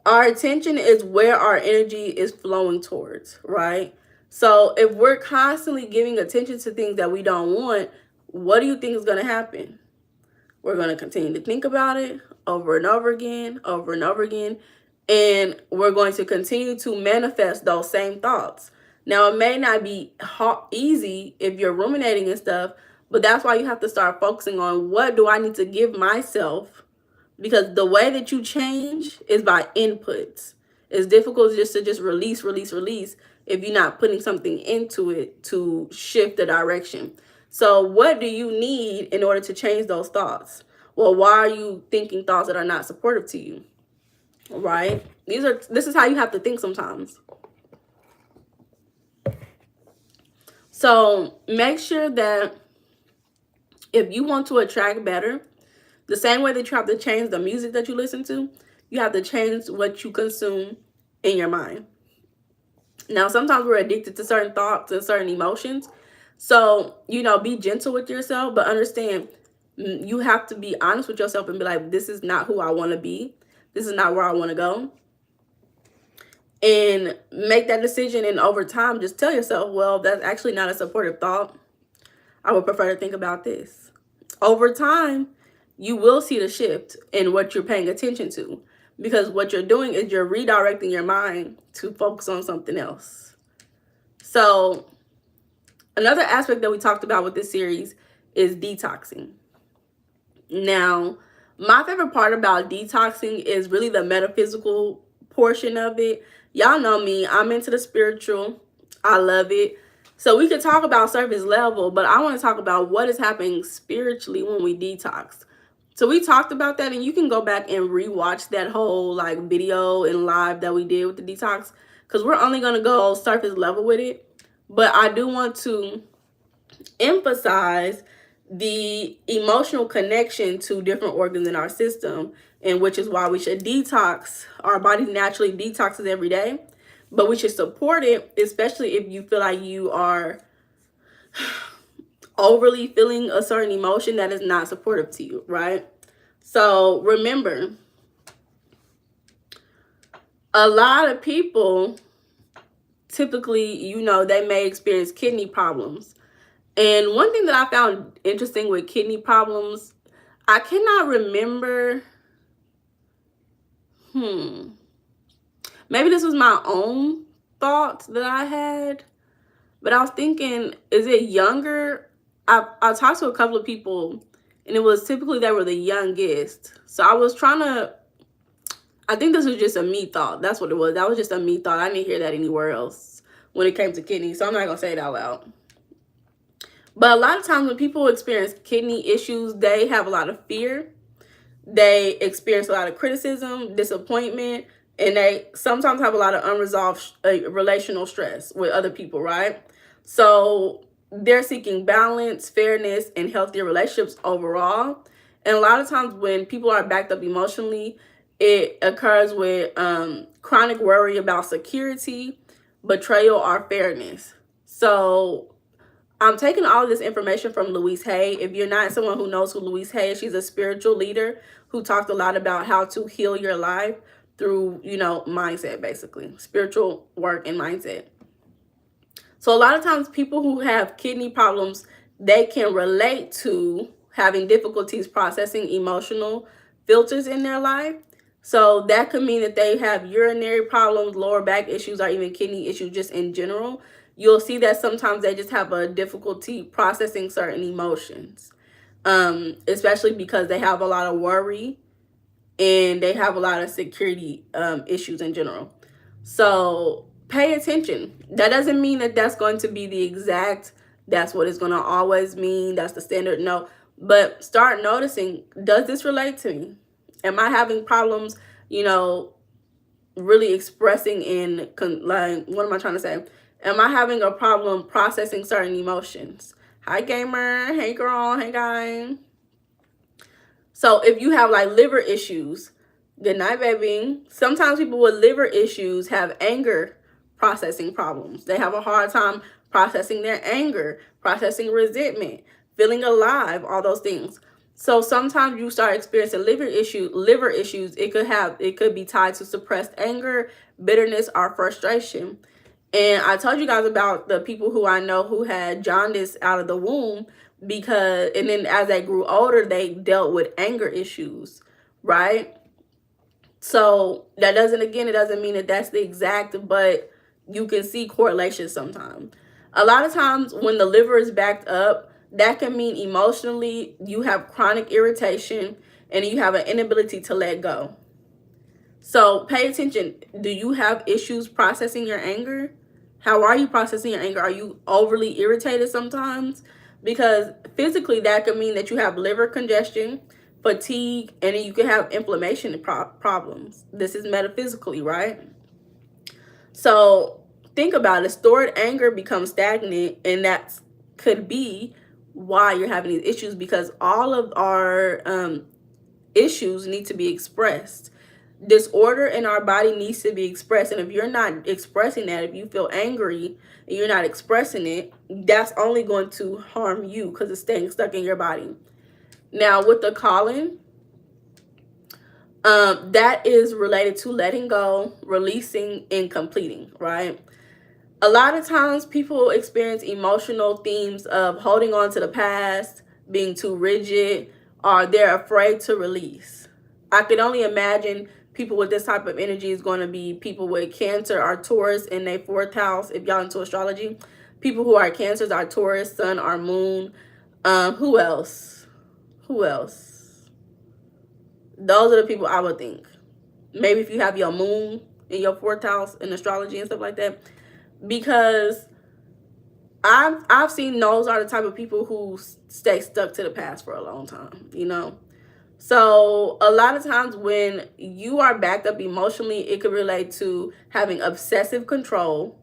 Our attention is where our energy is flowing towards, right? So if we're constantly giving attention to things that we don't want, what do you think is going to happen? We're going to continue to think about it over and over again, over and over again. And we're going to continue to manifest those same thoughts. Now, it may not be easy if you're ruminating and stuff, but that's why you have to start focusing on, what do I need to give myself? Because the way that you change is by inputs. It's difficult just to release. if you're not putting something into it to shift the direction. So what do you need in order to change those thoughts? Well, why are you thinking thoughts that are not supportive to you? Right? This is how you have to think sometimes. So make sure that if you want to attract better, the same way that you have to change the music that you listen to, you have to change what you consume in your mind. Now, sometimes we're addicted to certain thoughts and certain emotions. So, be gentle with yourself, but understand you have to be honest with yourself and be like, this is not who I want to be. This is not where I want to go. And make that decision. And over time, just tell yourself, well, that's actually not a supportive thought. I would prefer to think about this. Over time, you will see the shift in what you're paying attention to, because what you're doing is you're redirecting your mind to focus on something else. So another aspect that we talked about with this series is detoxing. Now, my favorite part about detoxing is really the metaphysical portion of it. Y'all know me, I'm into the spiritual. I love it. So we could talk about surface level, but I want to talk about what is happening spiritually when we detox. So we talked about that, and you can go back and rewatch that whole video and live that we did with the detox, because we're only going to go surface level with it. But I do want to emphasize the emotional connection to different organs in our system, and which is why we should detox. Our body naturally detoxes every day, but we should support it, especially if you feel like you are overly feeling a certain emotion that is not supportive to you, right? So remember, a lot of people typically, they may experience kidney problems. And one thing that I found interesting with kidney problems, I cannot remember, maybe this was my own thought that I had, but I was thinking, is it younger? I talked to a couple of people, and it was typically they were the youngest. So I was trying to, I think this was just a me thought. That's what it was. That was just a me thought. I didn't hear that anywhere else when it came to kidneys, so I'm not going to say it out loud. But a lot of times when people experience kidney issues, they have a lot of fear. They experience a lot of criticism, disappointment, and they sometimes have a lot of unresolved relational stress with other people, right? So they're seeking balance, fairness, and healthier relationships overall. And a lot of times when people are backed up emotionally, it occurs with chronic worry about security, betrayal, or fairness. So I'm taking all of this information from Louise Hay. If you're not someone who knows who Louise Hay is, she's a spiritual leader who talked a lot about how to heal your life through, mindset, basically, spiritual work and mindset. So a lot of times people who have kidney problems, they can relate to having difficulties processing emotional filters in their life. So that could mean that they have urinary problems, lower back issues, or even kidney issues just in general. You'll see that sometimes they just have a difficulty processing certain emotions, especially because they have a lot of worry and they have a lot of security issues in general. So pay attention. That doesn't mean that that's going to be the exact, that's what it's going to always mean, that's the standard. No, but start noticing, does this relate to me? Am I having problems, really expressing in, what am I trying to say? Am I having a problem processing certain emotions? Hi, gamer. Hey, girl. Hey, guy. So if you have liver issues, good night, baby. Sometimes people with liver issues have anger processing problems. They have a hard time processing their anger, processing resentment, feeling alive, all those things. So sometimes you start experiencing liver issues. It could be tied to suppressed anger, bitterness, or frustration. And I told you guys about the people who I know who had jaundice out of the womb and then as they grew older, they dealt with anger issues, right? So it doesn't mean that that's the exact, but you can see correlations sometimes. A lot of times when the liver is backed up, that can mean emotionally you have chronic irritation and you have an inability to let go. So pay attention. Do you have issues processing your anger? How are you processing your anger? Are you overly irritated sometimes? Because physically, that could mean that you have liver congestion, fatigue, and then you can have inflammation problems. This is metaphysically, right? So think about it. Stored anger becomes stagnant, and that could be why you're having these issues, because all of our issues need to be expressed. Disorder in our body needs to be expressed, and if you're not expressing that, if you feel angry and you're not expressing it, that's only going to harm you because it's staying stuck in your body. Now with the calling, that is related to letting go, releasing, and completing, right? A lot of times people experience emotional themes of holding on to the past, being too rigid, or they're afraid to release. I could only imagine people with this type of energy is going to be people with Cancer or Taurus in their fourth house, if y'all into astrology. People who are Cancers are Taurus, Sun, or Moon. Who else? Who else? Those are the people I would think. Maybe if you have your moon in your fourth house in astrology and stuff like that. Because I've seen those are the type of people who stay stuck to the past for a long time, you know. So a lot of times when you are backed up emotionally, it could relate to having obsessive control,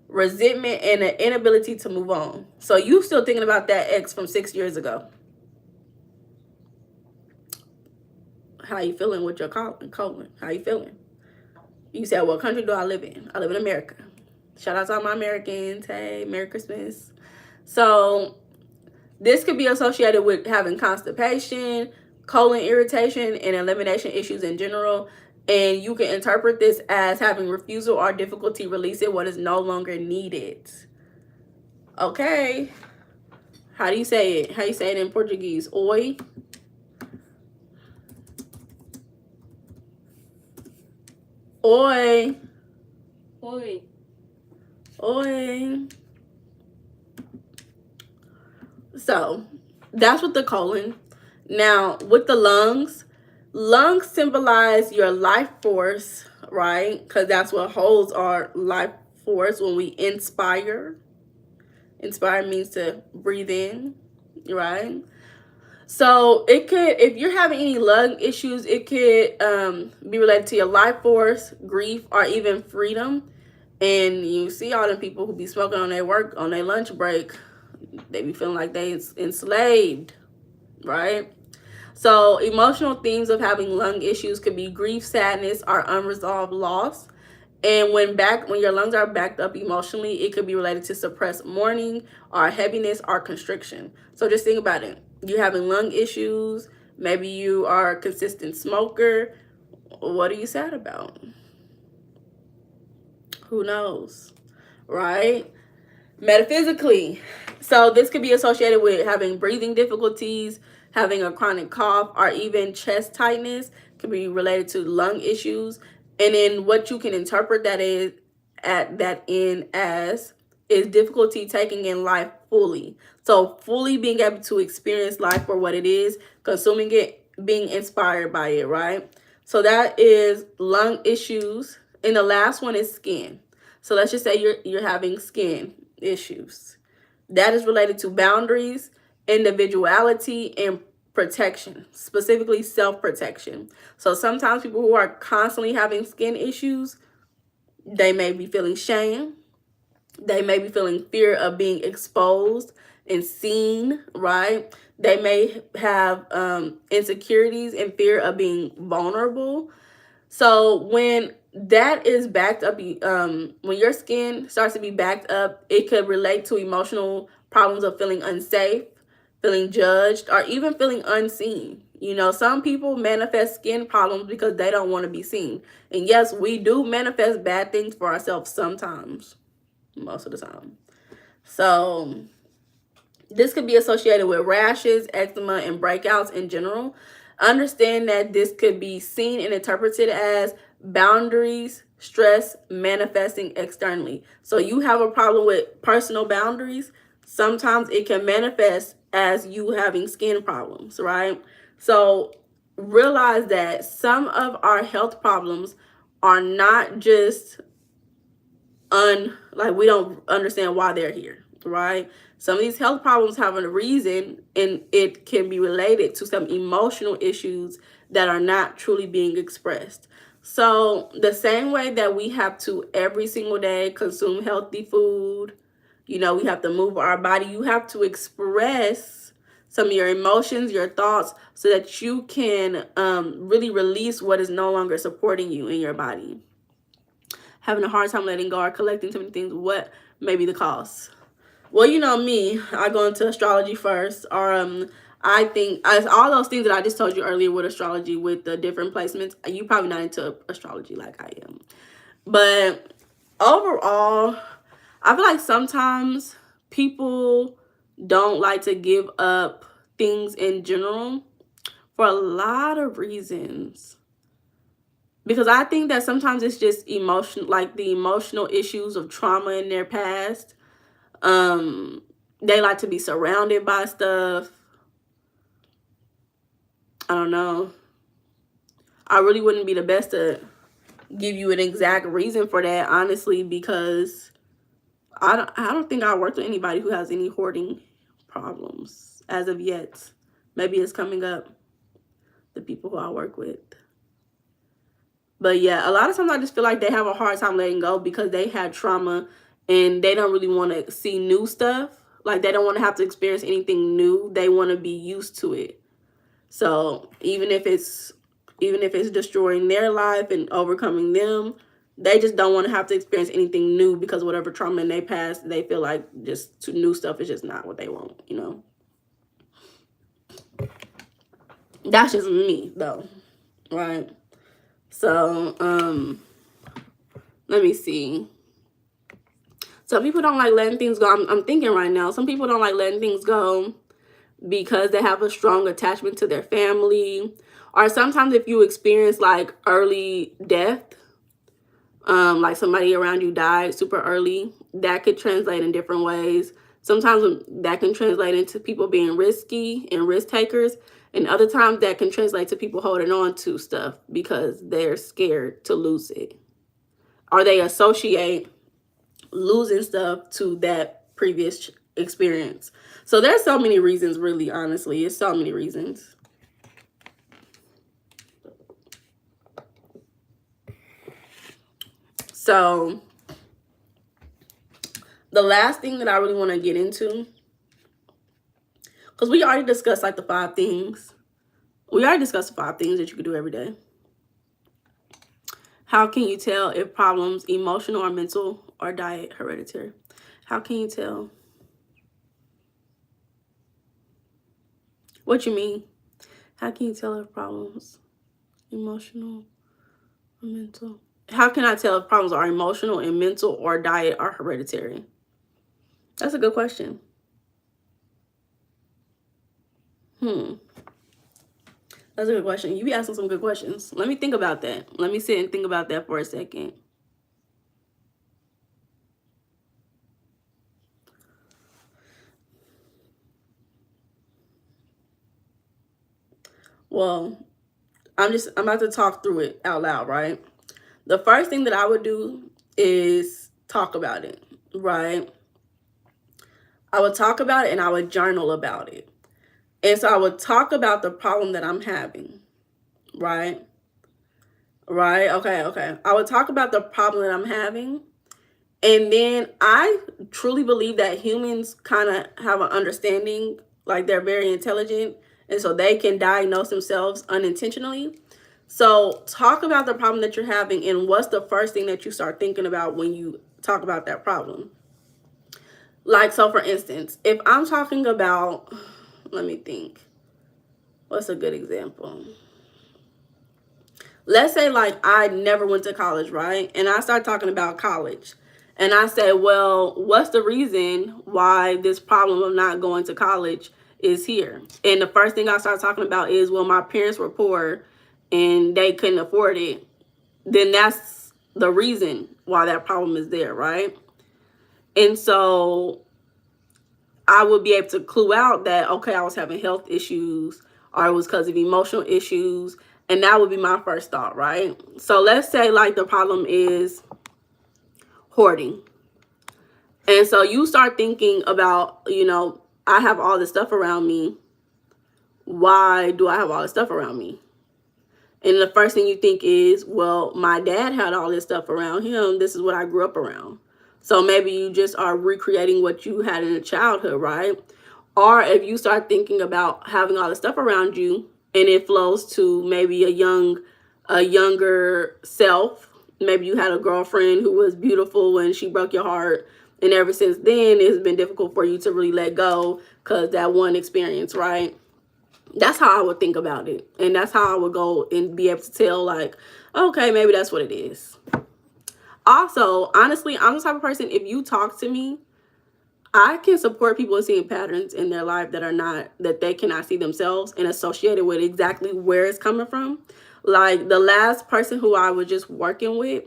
resentment, and an inability to move on. So you still thinking about that ex from 6 years ago. How you feeling with your colon? How you feeling? You said, what country do I live in? I live in America. Shout out to all my Americans. Hey, Merry Christmas. So this could be associated with having constipation, colon irritation, and elimination issues in general. And you can interpret this as having refusal or difficulty releasing what is no longer needed. Okay. How do you say it? How you say it in Portuguese? Oi. Oi. Oi. Oi. So that's with the colon. Now with the lungs, lungs symbolize your life force, right? Because that's what holds our life force when we inspire. Inspire means to breathe in, right? So it could, if you're having any lung issues, it could be related to your life force, grief, or even freedom. And you see all the people who be smoking on their work, on their lunch break, they be feeling like they enslaved, right? So emotional themes of having lung issues could be grief, sadness, or unresolved loss. And when your lungs are backed up emotionally, it could be related to suppressed mourning or heaviness or constriction. So just think about it. You're having lung issues. Maybe you are a consistent smoker. What are you sad about? Who knows, right? Metaphysically, so this could be associated with having breathing difficulties, having a chronic cough, or even chest tightness. Could be related to lung issues. And then what you can interpret that is at that end as is difficulty taking in life fully. So fully being able to experience life for what it is, consuming it, being inspired by it, right? So that is lung issues. And the last one is skin. So let's just say you're having skin issues. That is related to boundaries, individuality, and protection, specifically self-protection. So sometimes people who are constantly having skin issues, they may be feeling shame. They may be feeling fear of being exposed and seen, right? They may have insecurities and fear of being vulnerable. So when that is backed up, when your skin starts to be backed up, it could relate to emotional problems of feeling unsafe, feeling judged, or even feeling unseen. You know, some people manifest skin problems because they don't want to be seen. And yes, we do manifest bad things for ourselves sometimes, most of the time. So this could be associated with rashes, eczema, and breakouts in general. Understand that this could be seen and interpreted as boundaries, stress manifesting externally. So you have a problem with personal boundaries. Sometimes it can manifest as you having skin problems, right? So realize that some of our health problems are not just like we don't understand why they're here, right? Some of these health problems have a reason, and it can be related to some emotional issues that are not truly being expressed. So the same way that we have to every single day consume healthy food, we have to move our body, you have to express some of your emotions, your thoughts, so that you can really release what is no longer supporting you in your body. Having a hard time letting go or collecting too many things, what may be the cause? Well, you know me, I go into astrology first, or I think as all those things that I just told you earlier with astrology, with the different placements, you probably not into astrology like I am. But overall, I feel like sometimes people don't like to give up things in general for a lot of reasons. Because I think that sometimes it's just emotion, like the emotional issues of trauma in their past. They like to be surrounded by stuff. I don't know. I really wouldn't be the best to give you an exact reason for that, honestly, because I don't think I worked with anybody who has any hoarding problems as of yet. Maybe it's coming up, the people who I work with. But yeah, a lot of times I just feel like they have a hard time letting go because they had trauma and they don't really want to see new stuff. Like they don't want to have to experience anything new. They want to be used to it. So even if it's destroying their life and overcoming them, they just don't want to have to experience anything new because whatever trauma in their past, they feel like just new stuff is just not what they want, That's just me though, right? So, let me see. Some people don't like letting things go. I'm thinking right now, some people don't like letting things go because they have a strong attachment to their family. Or sometimes if you experience like early death, like somebody around you died super early, that could translate in different ways. Sometimes that can translate into people being risky and risk takers. And other times that can translate to people holding on to stuff because they're scared to lose it. Or they associate losing stuff to that previous experience. So there's so many reasons, really, honestly. It's so many reasons. So the last thing that I really want to get into, because we already discussed like the 5 things. We already discussed the 5 things that you could do every day. How can you tell if problems emotional or mental or diet hereditary? How can you tell? What you mean? How can you tell if problems emotional or mental? How can I tell if problems are emotional and mental or diet are hereditary? That's a good question. That's a good question. You be asking some good questions. Let me think about that. Let me sit and think about that for a second. Well, I'm about to talk through it out loud, right? The first thing that I would do is talk about it, right? I would talk about it and I would journal about it. And so I would talk about the problem that I'm having, right? Right? Okay. I would talk about the problem that I'm having. And then I truly believe that humans kind of have an understanding, like they're very intelligent. And so they can diagnose themselves unintentionally. So talk about the problem that you're having and what's the first thing that you start thinking about when you talk about that problem. Like, so for instance, if I'm talking about, let me think, what's a good example? Let's say like I never went to college, right? And I start talking about college. And I say, well, what's the reason why this problem of not going to college is here? And the first thing I start talking about is, well, my parents were poor and they couldn't afford it. Then that's the reason why that problem is there, right? And so I would be able to clue out that, okay, I was having health issues or it was because of emotional issues. And that would be my first thought, right? So let's say like the problem is hoarding. And so you start thinking about, I have all this stuff around me. Why do I have all this stuff around me? And the first thing you think is, well, my dad had all this stuff around him. This is what I grew up around. So maybe you just are recreating what you had in childhood, right? Or if you start thinking about having all this stuff around you and it flows to maybe a younger self. Maybe you had a girlfriend who was beautiful and she broke your heart. And ever since then, it's been difficult for you to really let go because that one experience, right? That's how I would think about it. And that's how I would go and be able to tell, like, okay, maybe that's what it is. Also, honestly, I'm the type of person, if you talk to me, I can support people in seeing patterns in their life that they cannot see themselves and associate it with exactly where it's coming from. Like the last person who I was just working with,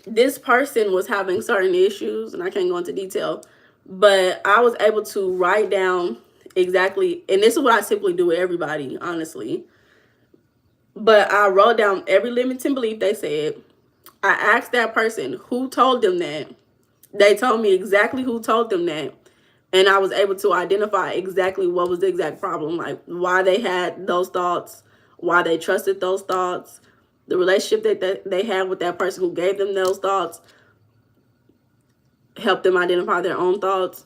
this person was having certain issues, and I can't go into detail, but I was able to write down exactly, and this is what I typically do with everybody, honestly. But I wrote down every limiting belief they said. I asked that person who told them that. They told me exactly who told them that. And I was able to identify exactly what was the exact problem, like why they had those thoughts, why they trusted those thoughts, the relationship that they had with that person who gave them those thoughts, help them identify their own thoughts.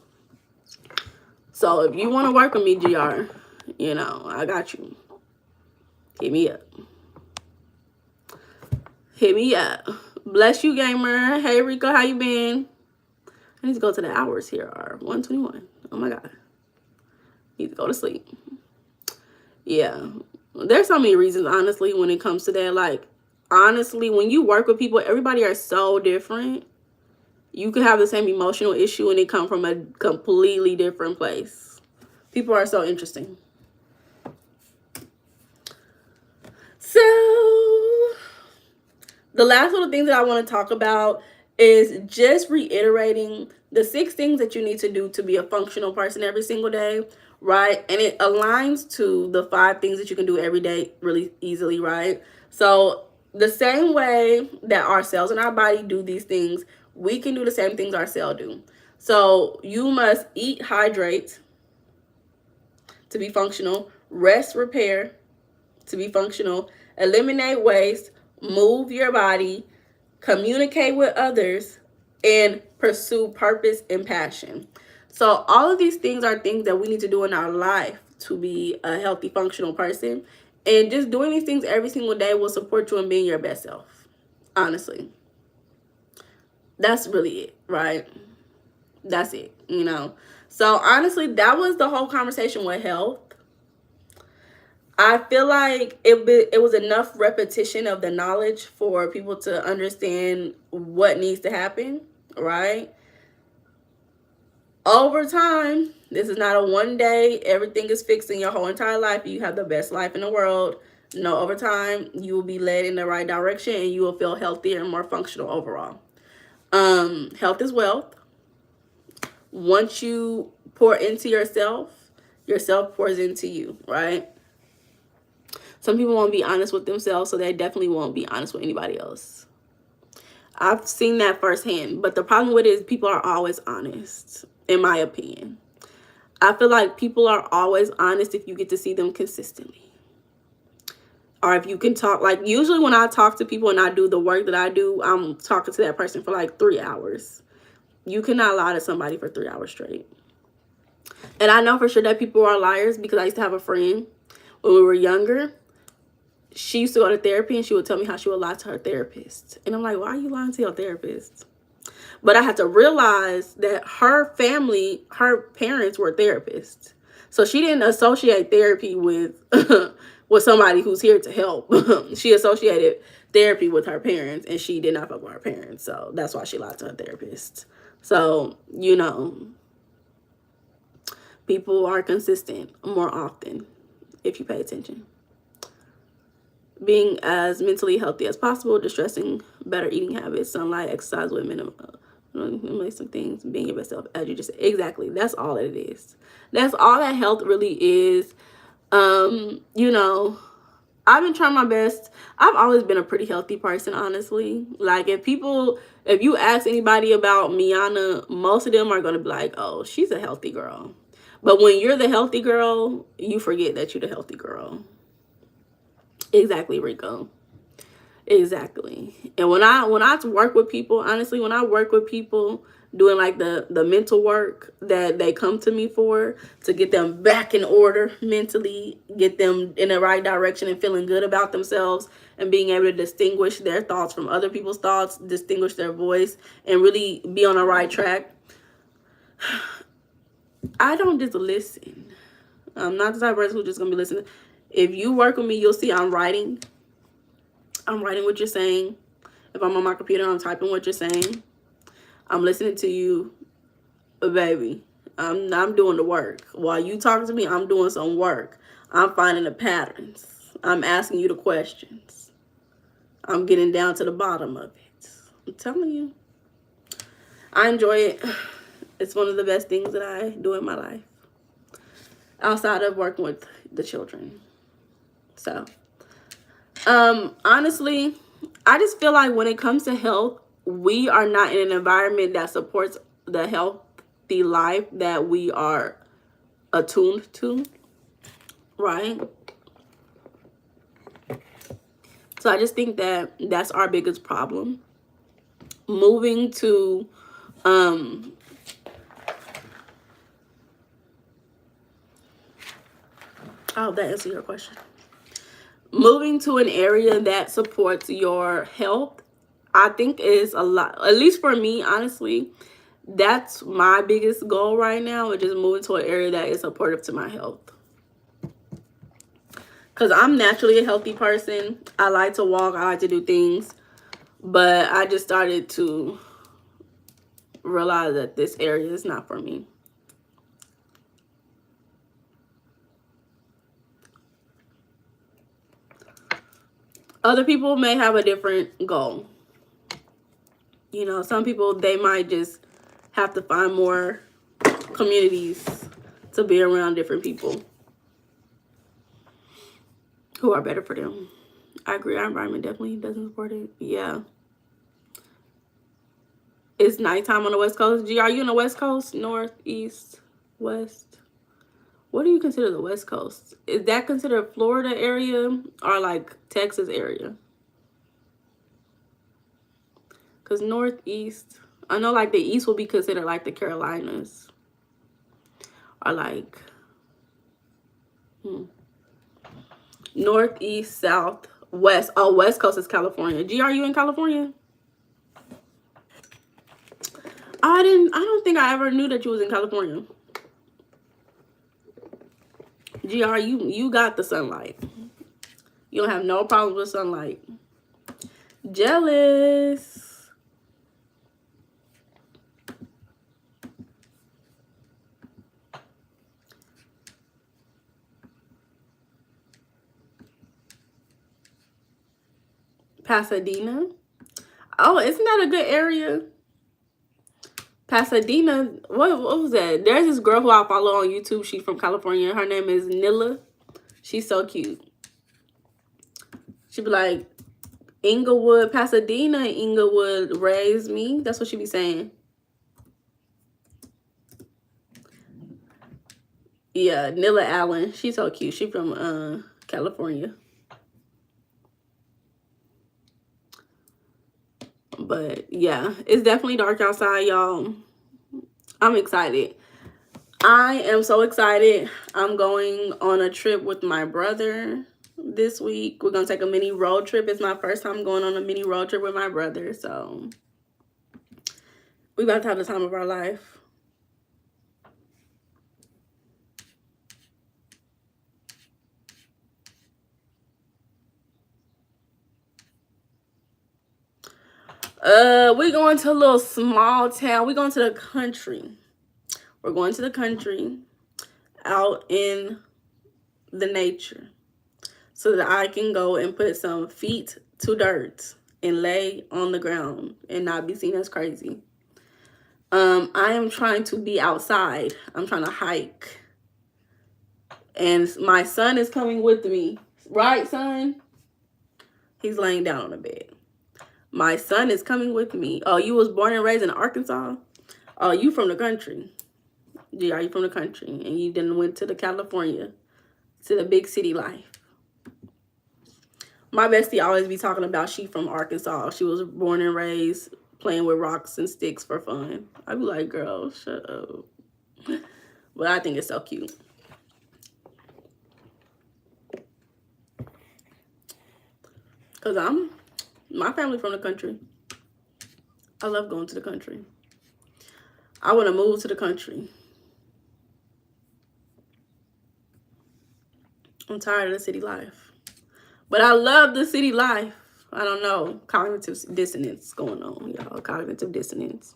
So if you want to work with me, GR, I got you. Hit me up. Hit me up. Bless you, gamer. Hey, Rico, how you been? I need to go to the hours here. Are 1:21. Oh my God. Need to go to sleep. Yeah. There's so many reasons, honestly, when it comes to that. Like, honestly, when you work with people, everybody are so different. You could have the same emotional issue and it come from a completely different place. People are so interesting. So, the last little thing that I want to talk about is just reiterating the 6 things that you need to do to be a functional person every single day, right? And it aligns to the 5 things that you can do every day really easily, right? So the same way that our cells in our body do these things, we can do the same things our cell do. So you must eat, hydrate to be functional, rest, repair to be functional, eliminate waste, move your body, communicate with others, and pursue purpose and passion. So all of these things are things that we need to do in our life to be a healthy, functional person. And just doing these things every single day will support you in being your best self. Honestly. That's really it, right? That's it, So honestly, that was the whole conversation with health. I feel like it was enough repetition of the knowledge for people to understand what needs to happen, right? Over time, this is not a one day, everything is fixed in your whole entire life. You have the best life in the world. No, over time, you will be led in the right direction and you will feel healthier and more functional overall. Health is wealth. Once you pour into yourself pours into you, right? Some people won't be honest with themselves, so they definitely won't be honest with anybody else. I've seen that firsthand, but the problem with it is people are always honest, in my opinion. I feel like people are always honest if you get to see them consistently. Or if you can talk, like usually when I talk to people and I do the work that I do, I'm talking to that person for like 3 hours. You cannot lie to somebody for 3 hours straight. And I know for sure that people are liars because I used to have a friend when we were younger. She used to go to therapy and she would tell me how she would lie to her therapist. And I'm like, why are you lying to your therapist? But I had to realize that her family, her parents were therapists. So she didn't associate therapy with with somebody who's here to help. She associated therapy with her parents and she did not fuck with her parents. So that's why she lied to her therapist. So, people are consistent more often if you pay attention. Being as mentally healthy as possible, distressing better eating habits, sunlight, exercise with minimum, some things, being your best self, as you just said. Exactly. That's all it is. That's all that health really is. I've been trying my best. I've always been a pretty healthy person, honestly. Like, if you ask anybody about Meiana, most of them are going to be like, oh, she's a healthy girl. But when you're the healthy girl, you forget that you're the healthy girl. Exactly, Rico. Exactly. And when I work with people, honestly, when I work with people doing like the mental work that they come to me for, to get them back in order mentally, get them in the right direction and feeling good about themselves, and being able to distinguish their thoughts from other people's thoughts, distinguish their voice, and really be on the right track, I don't just listen. I'm not the type of person who's just gonna be listening. If you work with me, you'll see I'm writing. I'm writing what you're saying. If I'm on my computer, I'm typing what you're saying. I'm listening to you, baby. I'm doing the work. While you talking to me, I'm doing some work. I'm finding the patterns. I'm asking you the questions. I'm getting down to the bottom of it. I'm telling you. I enjoy it. It's one of the best things that I do in my life. Outside of working with the children. So, honestly, I just feel like when it comes to health, we are not in an environment that supports the healthy life that we are attuned to, right? So I just think that that's our biggest problem. Moving to oh, that answers your question. Moving to an area that supports your health, I think is a lot, at least for me, honestly. That's my biggest goal right now, is just moving to an area that is supportive to my health. Because I'm naturally a healthy person. I like to walk, I like to do things. But I just started to realize that this area is not for me. Other people may have a different goal. You know, some people, they might just have to find more communities to be around different people who are better for them. I agree. Our environment definitely doesn't support it. Yeah. It's nighttime on the West Coast. G, are you on the West Coast? North, East, West? What do you consider the West Coast? Is that considered Florida area or like Texas area? Because Northeast, I know like the East will be considered like the Carolinas. Or like Northeast, South, West. Oh, West Coast is California. G, are you in California? I don't think I ever knew that you was in California. GR, you got the sunlight. You don't have no problems with sunlight. Jealous. Pasadena. Oh, isn't that a good area? Pasadena. What was that? There's this girl who I follow on YouTube. She's from California. Her name is Nilla. She's so cute. She be like, Inglewood, Pasadena, Inglewood raised me. That's what she be saying. Yeah, Nilla Allen. She's so cute. She from California. But yeah, it's definitely dark outside, y'all. I'm excited. I am so excited. I'm going on a trip with my brother this week. We're going to take a mini road trip. It's my first time going on a mini road trip with my brother. So we about to have the time of our life. We're going to a little small town. We're going to the country. We're going to the country, out in the nature, so that I can go and put some feet to dirt and lay on the ground and not be seen as crazy. I am trying to be outside. I'm trying to hike. And my son is coming with me. Right, son? He's laying down on the bed. My son is coming with me. Oh, you was born and raised in Arkansas? Oh, you from the country. Yeah, you from the country. And you then went to the California, to the big city life. My bestie always be talking about she from Arkansas. She was born and raised playing with rocks and sticks for fun. I be like, girl, shut up. But I think it's so cute. Because my family from the country. I love going to the country. I want to move to the country. I'm tired of the city life. But I love the city life. I don't know. Cognitive dissonance going on, y'all. Cognitive dissonance.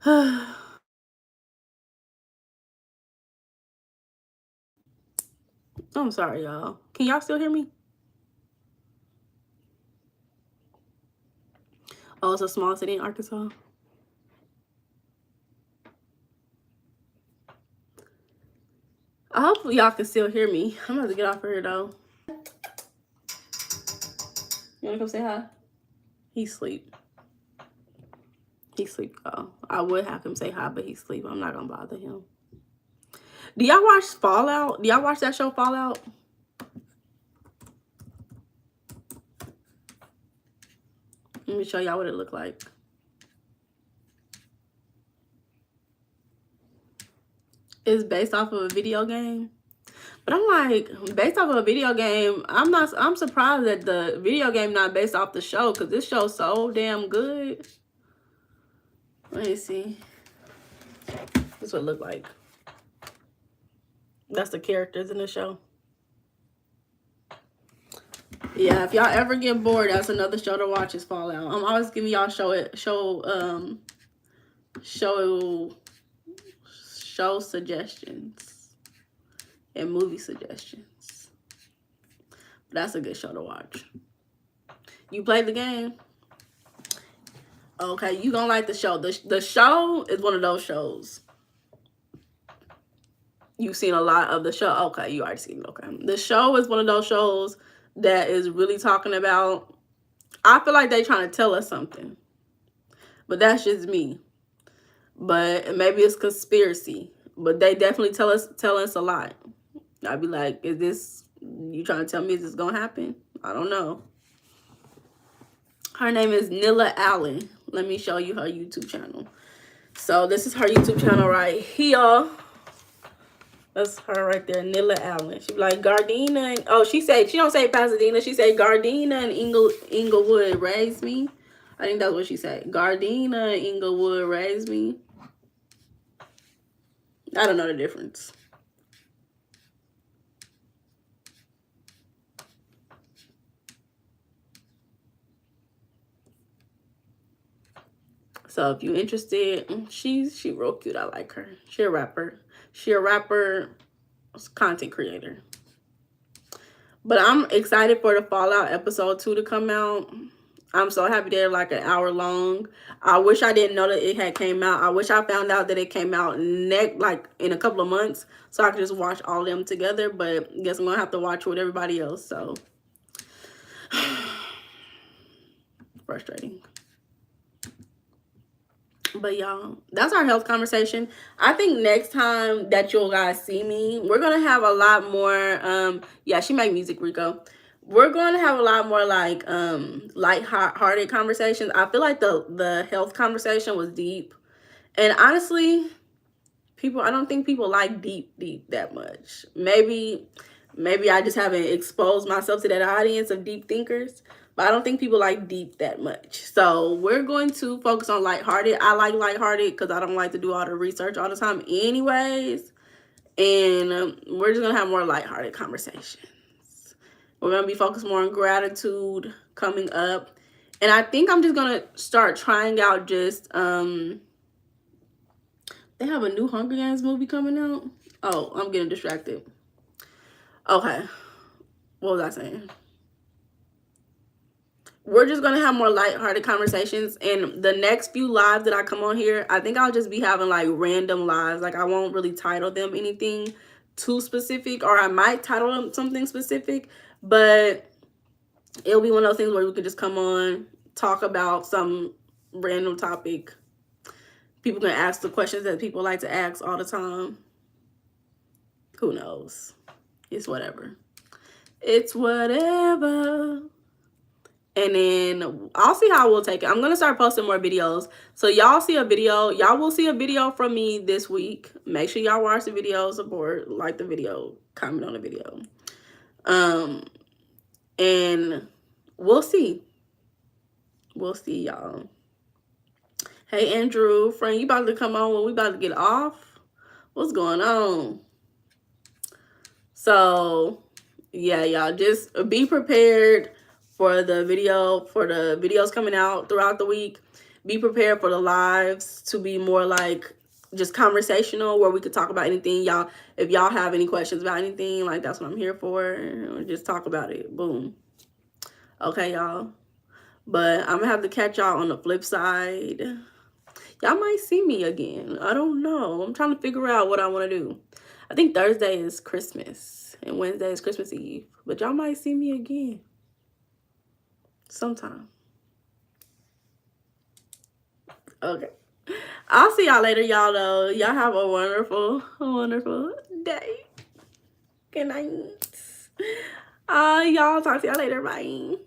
I'm sorry, y'all. Can y'all still hear me? Oh, it's a small city in Arkansas. I hope y'all can still hear me. I'm about to get off of here, though. You want to come say hi? He's asleep. He's asleep, y'all. I would have him say hi, but he's asleep. I'm not going to bother him. Do y'all watch Fallout? Do y'all watch that show, Fallout? Let me show y'all what it looked like. It's based off of a video game. But I'm like, based off of a video game, I'm surprised that the video game not based off the show, because this show's so damn good. Let me see. This is what it looked like. That's the characters in the show. Yeah, if y'all ever get bored, that's another show to watch is Fallout. I'm always giving y'all show suggestions and movie suggestions. But that's a good show to watch. You played the game? Okay, you gonna like the show. The show is one of those shows. You've seen a lot of the show. Okay, you already seen it. Okay. The show is one of those shows that is really talking about, I feel like they trying to tell us something. But that's just me. But maybe it's conspiracy. But they definitely tell us a lot. I'd be like, is this, you trying to tell me is this gonna happen? I don't know. Her name is Nilla Allen. Let me show you her YouTube channel. So this is her YouTube channel right here. That's her right there, Nilla Allen. She be like, Gardena. Oh, she don't say Pasadena. She say Gardena and Inglewood raised me. I think that's what she said. Gardena and Inglewood raised me. I don't know the difference. So if you're interested, she's real cute. I like her. She a rapper. She a rapper, content creator. But I'm excited for the Fallout episode 2 to come out. I'm so happy they're like an hour long. I wish I didn't know that it had came out. I wish I found out that it came out like in a couple of months, so I could just watch all of them together. But I guess I'm gonna have to watch with everybody else. So frustrating. But y'all, that's our health conversation. I think next time that you guys see me, we're gonna have a lot more yeah, she make music, Rico. We're going to have a lot more like light-hearted conversations. I feel like the health conversation was deep. And honestly, I don't think people like deep that much. Maybe I just haven't exposed myself to that audience of deep thinkers. But I don't think people like deep that much. So we're going to focus on lighthearted. I like lighthearted because I don't like to do all the research all the time anyways. And we're just going to have more lighthearted conversations. We're going to be focused more on gratitude coming up. And I think I'm just going to start trying out just, they have a new Hunger Games movie coming out. Oh, I'm getting distracted. Okay. What was I saying? We're just going to have more lighthearted conversations. And the next few lives that I come on here, I think I'll just be having like random lives. Like I won't really title them anything too specific, or I might title them something specific, but it'll be one of those things where we could just come on, talk about some random topic. People can ask the questions that people like to ask all the time. Who knows? It's whatever. It's whatever. And then I'll see how we'll take it. I'm going to start posting more videos. So y'all see a video. Y'all will see a video from me this week. Make sure y'all watch the video, support, like the video, comment on the video. And we'll see. We'll see, y'all. Hey, Andrew, friend, you about to come on when we about to get off? What's going on? So, yeah, y'all, just be prepared for the videos coming out throughout the week. Be prepared for the lives to be more like just conversational, where we could talk about anything. Y'all, if y'all have any questions about anything, like, that's what I'm here for. Just talk about it. Boom. Okay, y'all. But I'm gonna have to catch y'all on the flip side. Y'all might see me again. I don't know. I'm trying to figure out what I want to do. I think Thursday is Christmas and Wednesday is Christmas Eve. But y'all might see me again sometime. Okay. I'll see y'all later, y'all, though. Y'all have a wonderful day. Good night. Y'all, talk to y'all later. Bye.